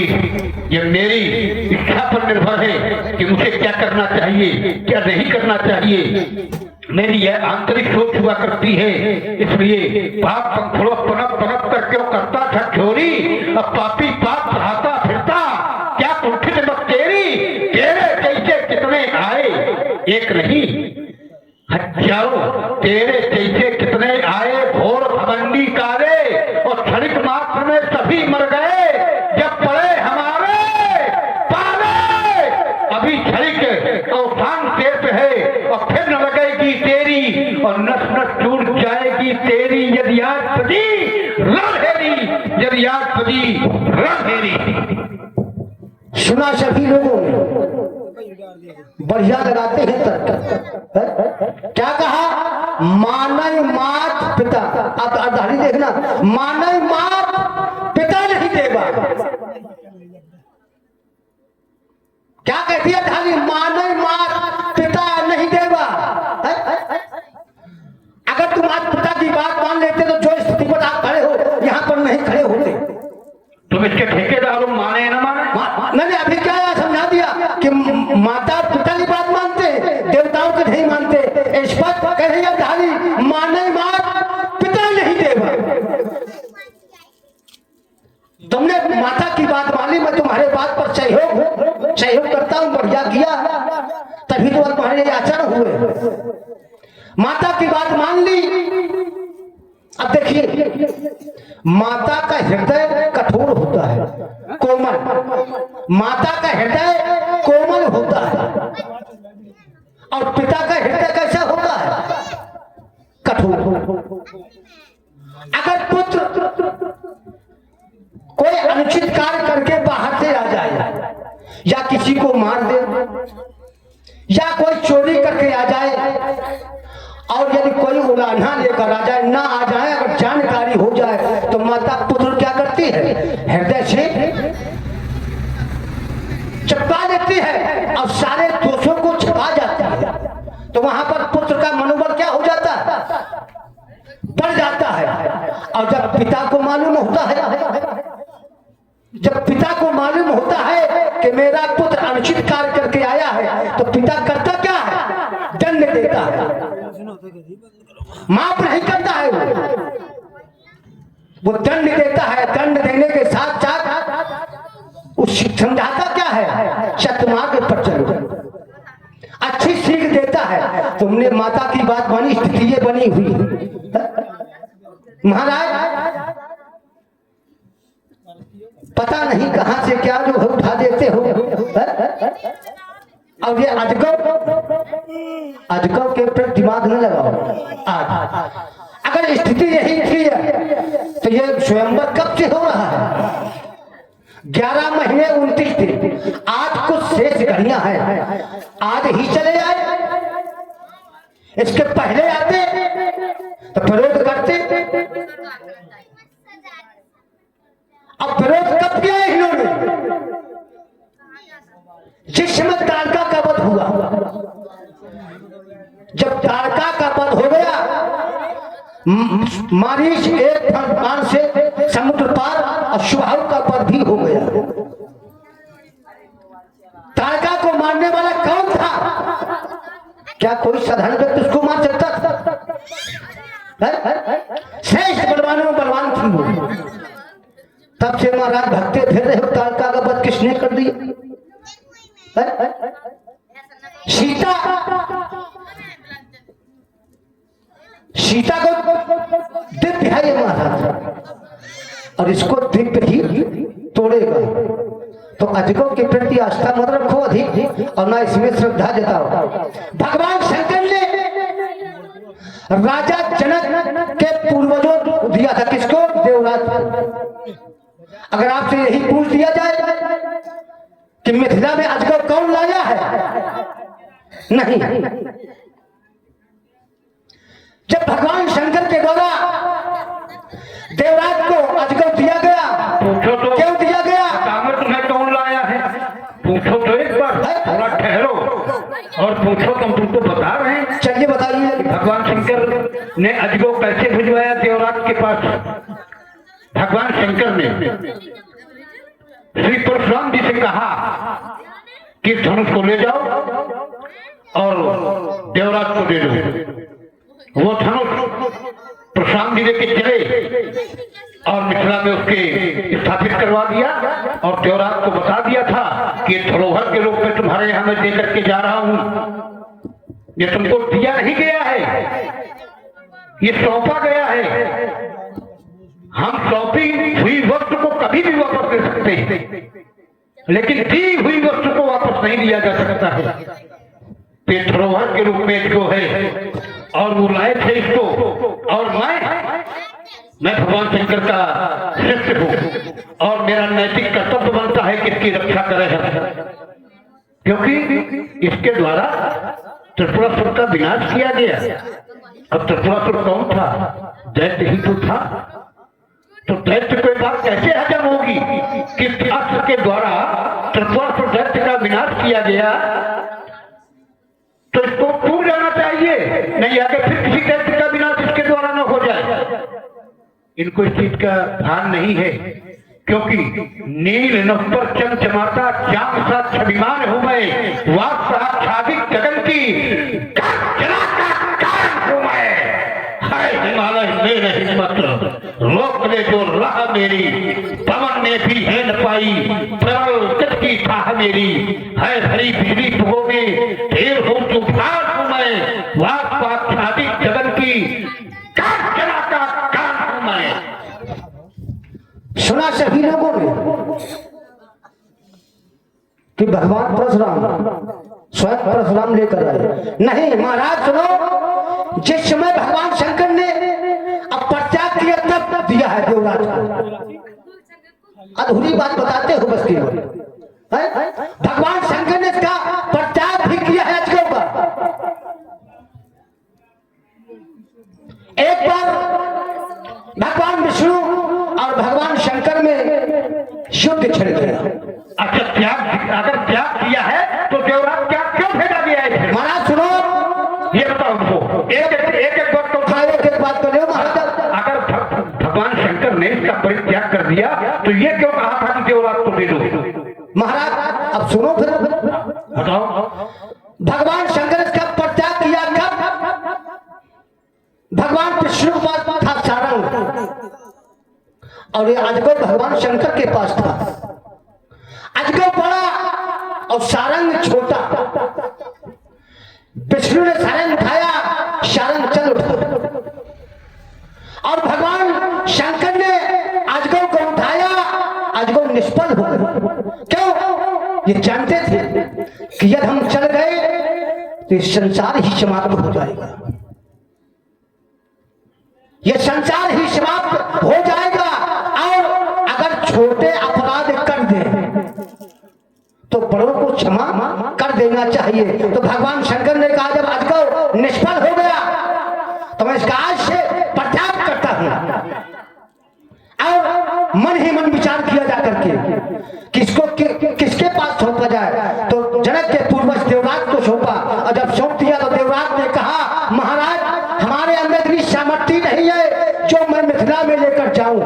ये मेरी इच्छा पर निर्भर है कि मुझे क्या करना चाहिए क्या नहीं करना चाहिए। मेरी यह आंतरिक सोच हुआ करती है। इसलिए पाप पंखुड़ों पनप पनप कर क्यों करता था चोरी, अब पापी पाप चढ़ाता फिरता, क्या कुंठित मत तेरी, तेरे जैसे कितने आए एक नहीं हजारों, तेरे जैसे कितने आए घोर भवंडी काले, और क्षणिक मात्र में सभी मर गए जब पड़े हमारे पाले। अभी क्षणिक अवसान शेष है और फिर न लगेगी तेरी, और नस नस टूट जाएगी तेरी यदि आज पदी रणहेरी, यदि आज पदी रणहेरी। सुना सभी लोगों ने, बढ़िया लगाते हैं तर्क। क्या कहा? मानव मात पिता। अब आधारी देखना, मानव मात पिता नहीं देगा। क्या कहती है आधारी? मानव मात पिता नहीं देगा। अगर तुम आज पिता की बात मान लेते तो जो स्थिति पर आप खड़े हो यहां पर नहीं खड़े होते। तुम इसके ठेकेदार हो, माने ना माने? मैंने अभी क्या समझा दिया कि माता पिता की बात मानते, देवताओं को नहीं मानते। स्पष्ट कह रही है धारी, माने मात पिता नहीं देगा। तुमने माता की बात मानी, मैं तुम्हारे बात पर सहयोग करता हूं, बढ़िया किया, तभी तो तुम्हारे ये आचरण हुए। माता की बात मान ली। अब देखिए, माता का हृदय कठोर होता है, कोमल। माता का हृदय कोमल होता है, और पिता का हृदय कैसा होता है? कठोर। अगर पुत्र कोई अनुचित कार्य करके बाहर से आ जाए, या किसी को मार दे, या कोई चोरी करके आ जाए, और यदि कोई उलाहना लेकर आ जाए, ना आ जाए, अगर जानकारी हो जाए, तो माता पुत्र क्या करती है? हृदय से चिपका देती है और सारे दोषों को छिपा जाती है। तो वहां पर पुत्र का मनोबल क्या हो जाता है? बढ़ जाता है। और जब पिता को मालूम होता है कि मेरा पुत्र अनुचित कार्य करके आया है, तो पिता करता क्या है? दंड देता है, माफ नहीं करता है। वो दंड देता है। दंड देने के साथ साथ उस समझाता क्या है? सत्मार्ग पर चलो, अच्छी सीख देता है। तुमने माता की बात मानी, स्थिति ये बनी हुई महाराज। पता नहीं कहां से क्या जो है उठा देते हो। अब ये अजगव के ऊपर दिमाग न लगाओ। आज अगर स्थिति यही थी तो ये स्वयंवर कब से हो रहा है? 11 महीने 29 दिन। आज कुछ शेष घड़ियां हैं, आज ही चले आए। इसके पहले आते तो विरोध करते। अब विरोध कब किया इन्होंने? जिस समय तारका का वध हुआ। जब तारका का वध हो गया, मारीच एक बाण से समुद्र पार, और शुभाव का वध भी हो गया। तारका को मारने वाला कौन था? क्या कोई साधारण व्यक्ति उसको मार सकता था? श्रेष्ठ बलवानों में बलवान थी वो। तब से महाराज भक्ते फिर रहे हो, तारका का वध किसने कर दिया? सीता को दिव्य है ये महाराज, और इसको दिव्य ही तोड़ेगा। तो अजगव के प्रति आस्था मत रखो अधिक, और ना इसमें श्रद्धा जताओ। भगवान शंकर ने राजा जनक के पूर्वजों को दिया था। किसको? देवराज। अगर आपसे यही पूछ दिया जाए कि मिथिला में अजगव कौन लाया है? नहीं। जब भगवान शंकर के द्वारा देवराज को अजगव दिया गया, पूछो तो क्यों दिया गया? तुम्हें कौन लाया है? पूछो तो एक बार, थोड़ा ठहरो और पूछो। तुमको बता रहे हैं। चलिए बताइए। भगवान शंकर ने अजगव कैसे भिजवाया देवराज के पास? भगवान शंकर ने श्री परशुराम जी से कहा कि धनुष को ले जाओ और देवराज को दे दो। वो धनुष परशुराम जी लेके चले और मिथिला में उसके स्थापित करवा दिया, और देवराज को बता दिया था कि धरोहर के रूप में तुम्हारे यहां मैं देकर के जा रहा हूं। ये तुमको दिया नहीं गया है, ये सौंपा गया है। हम सौंपी हुई वस्तु को कभी भी वापस ले सकते हैं, लेकिन दी हुई वस्तु को वापस नहीं लिया जा सकता है। ये धरोहर के रूप में इसको है, और वो लाए थे इसको। और मैं भगवान शंकर का शिष्य हूं, और मेरा नैतिक कर्तव्य बनता है कि इसकी रक्षा करें हम, क्योंकि इसके द्वारा त्रिपुरासुर का विनाश किया गया। अब त्रिपुरासुर कौन था? दैत्य ही तो था। तो दैत्य कोई बात कैसे हजम होगी कि अस्त्र के द्वारा त्रिपुरासुर दैत्य का विनाश किया गया? तो इसको टूट जाना चाहिए, नहीं आगे फिर किसी दैत्य का विनाश इसके द्वारा न हो जाए। इनको इस चीज का ध्यान नहीं है, क्योंकि नील नभ पर चमचमाता चांद सा छविमान हूं मैं, वाक साक्षादिक गगन की हिमालय मेरे हिम्मत रोक ले जो राह मेरी, पवन में भी है न पाई, प्रबल कद की था मेरी, है भरी बिजली पुगो में, ढेर हो तूफान हूँ मैं, वाक पाक छाती जगन की, काट चला का कान हूँ मैं। सुना सभी लोगों ने कि भगवान परशुराम स्वयं परशुराम लेकर आए। नहीं महाराज सुनो, जिस समय भगवान शंकर ने अब परित्याग किया तब दिया है देवराज को। अधूरी बात बताते हो बस केवल, भगवान शंकर ने इसका परित्याग भी किया है अजगव का। एक बार भगवान विष्णु और भगवान शंकर में युद्ध छिड़ गया। अच्छा त्याग, अगर त्याग किया है तो देवराज क्या क्यों भेजा गया है? महाराज सुनो, ये बताओ हमको, एक बात तो एक बात तो लो महाराज। अगर भगवान शंकर ने इसका परित्याग कर दिया तो ये क्यों कहा था कि देवराज को दे दो? महाराज अब सुनो फिर बताओ। भगवान शंकर इसका परित्याग किया कब? भगवान विष्णु के पास था सारंग और ये अजगव भगवान शंकर के पास था। अजगव बड़ा और सारंग छोटा। विष्णु ने सारंग उठाया, सारंग चल उठा और भगवान शंकर ने अजगव को उठाया, अजगव निष्फल हो गए। क्यों? ये जानते थे कि यदि हम चल गए तो ये संसार ही समाप्त हो जाएगा, ये संसार ही समाप्त हो जाएगा। और अगर छोटे अपराध कर दे तो बड़ों को क्षमा कर देना चाहिए। तो भगवान शंकर ने कहा जब अजगव निष्फल हो गया तो मैं इसका आज से परित्याग करता हूं। और मन ही मन विचार किया जा करके किसके पास सौंपा जाए, तो जनक के पूर्वज देवराज को सौंपा। और जब सौंप दिया तो देवराज ने कहा महाराज हमारे अंदर इतनी सामर्थ्य नहीं है जो मैं मिथिला में लेकर जाऊं।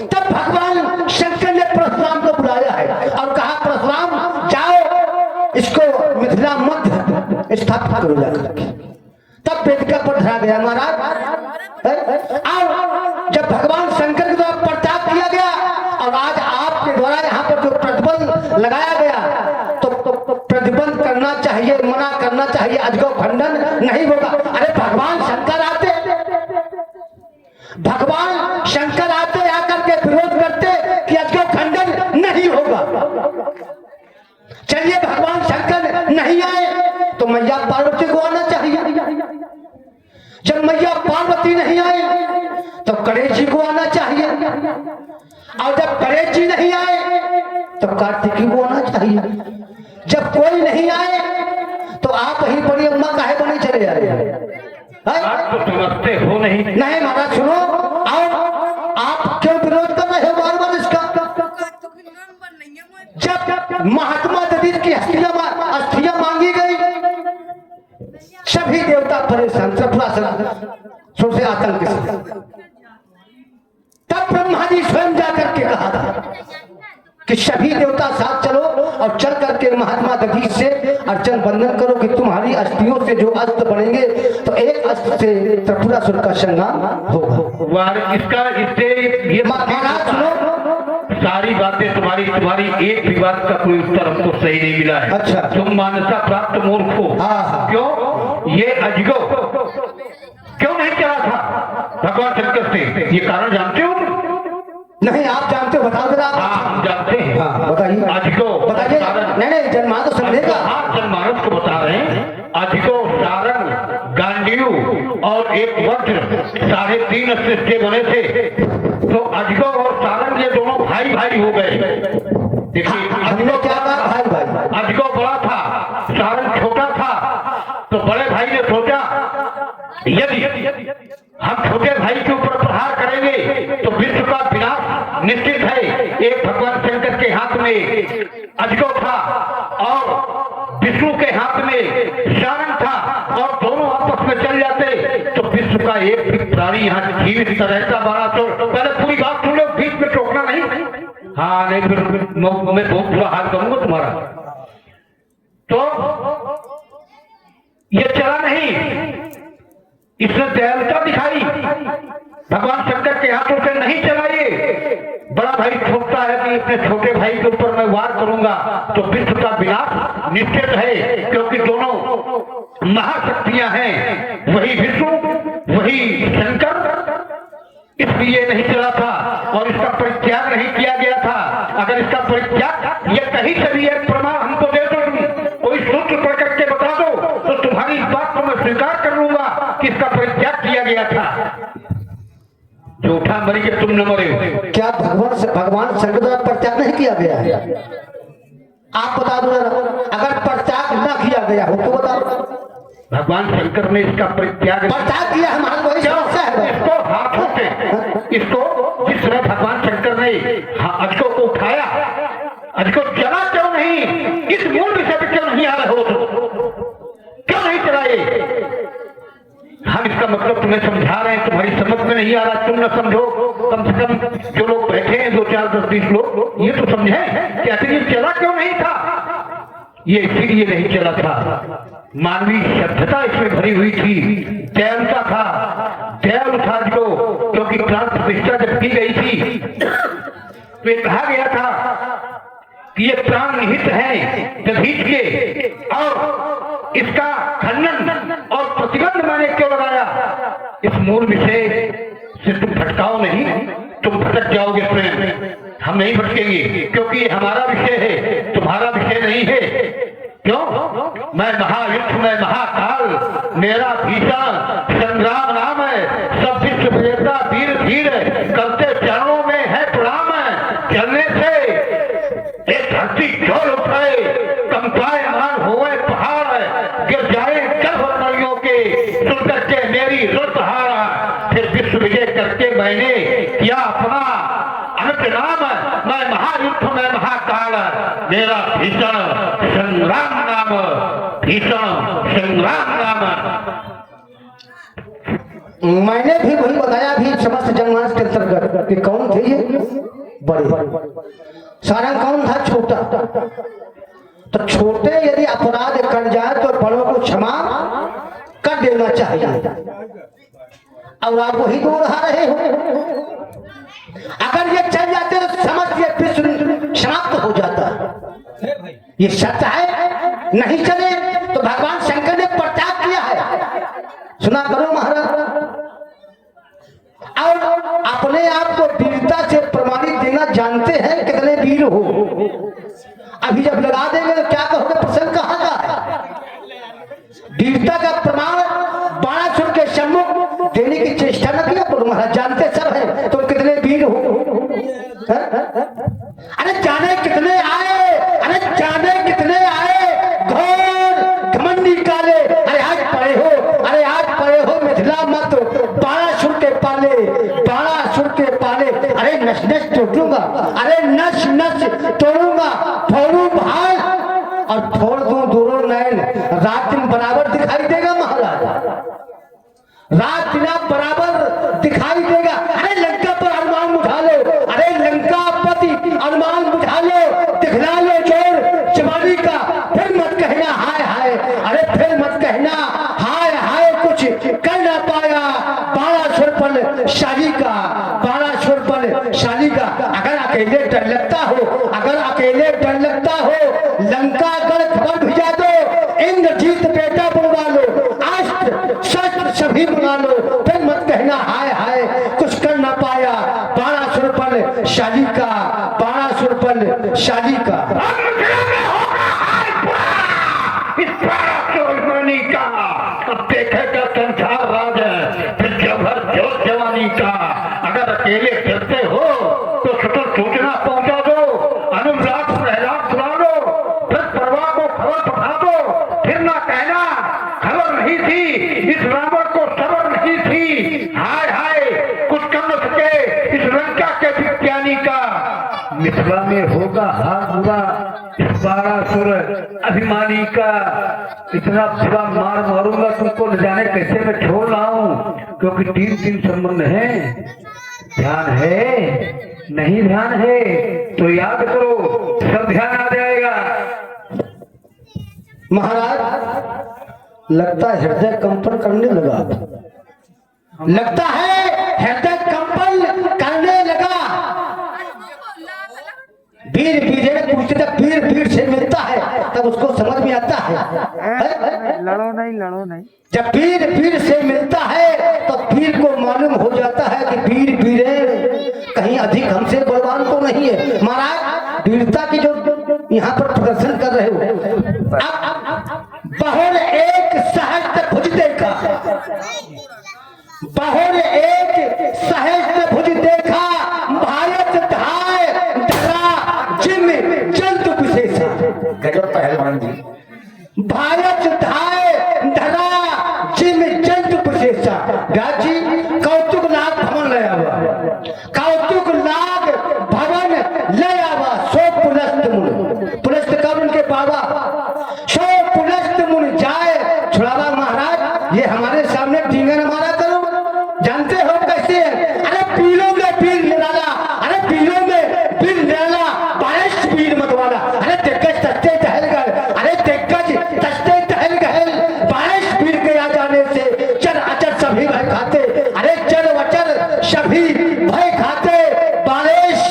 तब भगवान शंकर ने परशुराम को बुलाया है और कहा परशुराम जाओ इसको मिथिला मध्य स्थापित करो जाकर। तब वेदिका पर धरा गया महाराज। और जब भगवान शंकर के द्वारा परित्याग किया गया और आज आपके द्वारा यहाँ पर जो प्रतिबंध लगाया गया तो प्रतिबंध करना चाहिए, मना करना चाहिए, अजगव खंडन नहीं होगा। अरे भगवान शंकर आते, भगवान शंकर आते आकर के विरोध करते कि अजगव खंडन नहीं होगा। चलिए भगवान शंकर नहीं आए तो मैया पार्वती को आना चाहिए। जब मैया पार्वती नहीं आई तो गणेश जी को आना चाहिए, और जब गणेश जी नहीं आए तो कार्तिकी को आना चाहिए। जब कोई नहीं आए तो आप ही बड़ी अम्मा काहे बने चले जा रहे हैं? तो समझते हो नहीं? नहीं महाराज सुनो, और आप क्यों विरोध कर रहे हो बार बार इसका? जब महात्मा दधीच की अस्थियां मांगी गई सभी देवता परेशान, सबसे आतंक से। तब ब्रह्मा जी स्वयं जाकर के कहा था कि सभी देवता साथ चलो और चल करके महात्मा दधीच से अर्चन बंधन करो कि तुम्हारी अस्थियों से जो अस्त्र बनेंगे तो एक अस्त्र से त्रिपुरासुर का संग्राम होगा। इसका इससे ये महाराज सुनो, सारी बातें तुम्हारी एक भी बात का कोई उत्तर हमको सही नहीं मिला है। अच्छा। तुम मानसा प्राप्त मूर्ख हो। हाँ। क्यों? ये अजगव क्यों नहीं चला था भगवान शंकर से? ये कारण जानते हो? नहीं आप जानते हो, बताओ जरा। हाँ हम जानते हैं। हाँ बताइए। अजगव बताइए। नहीं जनमानस समझेगा। हाँ जनमानस को बता रहे हैं। अजगव, सारंग, गांडीव और एक वज्र 3.5 अस्त्र से बने थे। तो अजगव और सारंग ये दोनों भाई भाई हो गए। देखिए हमने क्या कहा भाई भाई? अजगव बड़ा था, सारंग छोटा था। तो बड़े भाई ने सोचा यदि हम छोटे भाई के ऊपर प्रहार करेंगे तो विश्व का विनाश निश्चित है। एक भगवान शंकर के हाथ में अजगव था और विष्णु के हाथ में सारंग था, और दोनों आपस में चल जाते तो विश्व का एक भी प्राणी यहाँ जीवित रहता। 1200 पहले पूरी बात सुन लो, बीच में टोकना नहीं। हाँ नहीं फिर मैं बहुत बुरा हाल करूंगा तुम्हारा। तो ये चला नहीं, इसने दयालुता दिखाई, भगवान शंकर के हाथों से नहीं चला। ये बड़ा भाई सोचता है कि अपने छोटे भाई के ऊपर मैं वार करूंगा तो विश्व का विनाश निश्चित है, क्योंकि दोनों महाशक्तियां हैं, वही विष्णु वही शंकर। इसलिए नहीं चला था और इसका परित्याग नहीं किया गया था। अगर इसका परित्याग ये कहीं से भी एक प्रमाण हमको दे दो, तुम कोई सूत्र पढ़ करके बता दो, तो तुम्हारी इस बात को मैं स्वीकार कर लूंगा कि इसका परित्याग किया गया था। झूठा मरी के तुम न मरे हो। क्या भगवान शंकर द्वारा परित्याग नहीं किया गया है? आप बता दो अगर परित्याग न किया गया हो तो बताओ। भगवान शंकर ने इसका परित्याग किया, हमारा वही समस्या है। इसको हाथों से, इसको जिस तरह भगवान शंकर ने अज को उठाया, अज को चला क्यों नहीं? इस मूल विषय पर क्यों नहीं आ रहे हो? क्यों नहीं चलाए? हम इसका मतलब तुम्हें समझा रहे हैं, तुम्हारी समझ में नहीं आ रहा, तुम न समझो। कम से कम जो लोग बैठे हैं 2, 4, 10, 20 लोग, ये तो समझे कि आखिर ये चला क्यों नहीं था। ये इसीलिए नहीं चला था, मानवीय सभ्यता इसमें भरी हुई थी, दयालुता था, दयालु था जो, क्योंकि प्राण प्रतिष्ठा जब की गई थी तो ये कहा गया था कि ये प्राण निहित है दधीच के, और इसका खंडन और प्रतिबंध मैंने क्यों लगाया? इस मूल विषय से तुम भटकाओ नहीं, तुम भटक जाओगे स्वयं, हम नहीं भटकेंगे, क्योंकि ये हमारा विषय है, तुम्हारा विषय नहीं है। क्यों? मैं महायुद्ध में महाकाल, मेरा भीषण संग्राम नाम है, सब विश्व विजेता वीर धीर करते चरणों में है प्रणाम। चलने से एक धरती डोल उठे, कंपायमान होए पहाड़, गिर जाए गर्भ नलियों के, सुन करके मेरी रुत हार। फिर विश्व विजय करके मैंने किया अपना अनंत नाम, मैं महायुद्ध में महाकाल, मेरा भीषण संग्राम नाम, भीषण संग्राम नाम। मैंने भी वही बताया भी समस्त जनमानस के अंतर्गत कि कौन थे ये बड़े, सारंग कौन था छोटा। तो छोटे यदि अपराध कर जाए तो बड़ों को क्षमा कर देना चाहिए, और आप वही दो रहा रहे हो। अगर ये चल जाते तो समझ ये विश्व समाप्त हो जाता। ये सत्य है, नहीं चले तो भगवान शंकर ने परित्याग किया है, सुना करो महाराज। और अपने आप को वीरता से प्रमाणित देना जानते हैं कितने वीर हो। अभी जब लगा देंगे तो क्या कहोगे? प्रसंग कहाँ का है? वीरता का प्रमाण बाणासुर के सम्मुख देने की चेष्टा न किया करो महाराज, जानते सब है तुम कितने वीर हो। अरे जाने कितने आए, अरे जाने कितने आए घोर घमंडी काले, अरे आज पड़े हो, अरे आज पड़े हो मिथिला मत बाणासुर के पाले, बाणासुर के पाले। अरे नस नस तोड़ूंगा, अरे नस नस तोड़ूंगा, फोड़ू भाई और फोड़ दूं दोनों नैन, रात दिन बराबर दिखाई देगा महाराज, रात दिन बराबर दिखाई देगा। अरे लंका पर अनुमान बुझा लो, अरे लंका पति अनुमान बुझा लो, दिखला लो जोर जवानी का, फिर मत कहना हाय हाय, अरे फिर मत कहना हाय हाय, कुछ कर ना पाया बाणासुर पर शाली का, बाणासुर पर शाली का। अगर अकेले डर लगता हो, अगर अकेले डर लगता हो, लंका गढ़ खबर भिजा दो, इंद्रजीत बेटा बुलवा लो, अस्त्र शस्त्र सभी बुला लो, फिर मत कहना हाय हाय कुछ कर ना पाया बाणासुर पर शाली का, बाणासुर पर शाली का। का अब देखेगा संसार राज है, फिर जबर जोर जवानी का। अगर अकेले चलते हो तो सतत सूचना पहुंचा दो, अनुराग प्रहलाद सुना दो, फिर परवाह को खबर पठा दो, फिर ना कहना खबर नहीं थी, इस रावण को सबर नहीं थी, हाय हाय कुछ कर न सके इस लंका के विज्ञानी का। मिथिला में होगा हार बुरा बाणासुर अभिमानी का, इतना बुरा मार मारूंगा तुमको न जाने कैसे मैं छोड़ रहा हूं, क्योंकि 3 संबंध है। ध्यान है नहीं ध्यान है तो याद करो, सब ध्यान आ जाएगा। महाराज लगता है हृदय कंपन करने लगा, लगता है हृदय कंपन करने लगा। वीर वीरेण पूछते जब वीर वीर से मिलता है तब उसको समझ में आता है। लड़ो नहीं। जब वीर वीर से मिलता है तो वीर को मालूम हो जाता है कि वीर वीरेण कहीं अधिक हमसे बलवान तो नहीं है। महाराज वीरता की जो यहाँ पर प्रदर्शन कर रहे हो, अब बहुर एक सहस्त्र भुज देखा, बहुर एक सहस्त्र भुज देखा, भारत धाय धरा जिम जंतु विशेषा। गजब पहलवान जी। भारत धाय धरा जिम जंतु विशेषा। गाजी कौतुक लाग भवन ले आवा, कौतुक लाग भवन ले आवा। सो पुलस्त मुन, पुलस्त कब उनके बाबा, सो पुलस्त मुन जाए छुड़ावा। महाराज ये हमारे सामने टींगन मारा करो, जानते हो कैसे है? अरे पीलों में पीर निराला, अरे पीलों में पीर निराला, बारिश पीर मतवाला। अरे दिग्गज तस्ते टहल गए, अरे दिग्गज तस्ते टहल गए, बारिश पीर के आ जाने से चर अचर सभी भय खाते। अरे चर वचर सभी भय खाते, बारिश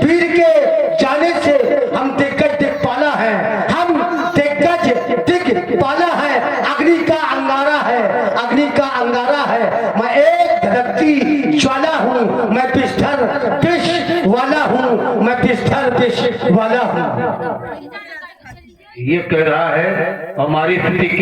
पीर के जाने से हम दिग्गज दिख पाला है, हम दिग्गज दिख पाला है। अग्नि का अंगारा है, अग्नि का अंगारा है। मैं एक धड़कती ज्वाला हूँ, मैं बिस्तर विष वाला हूँ, मैं बिस्तर विष वाला हूँ। ये कह रहा है हमारी स्थिति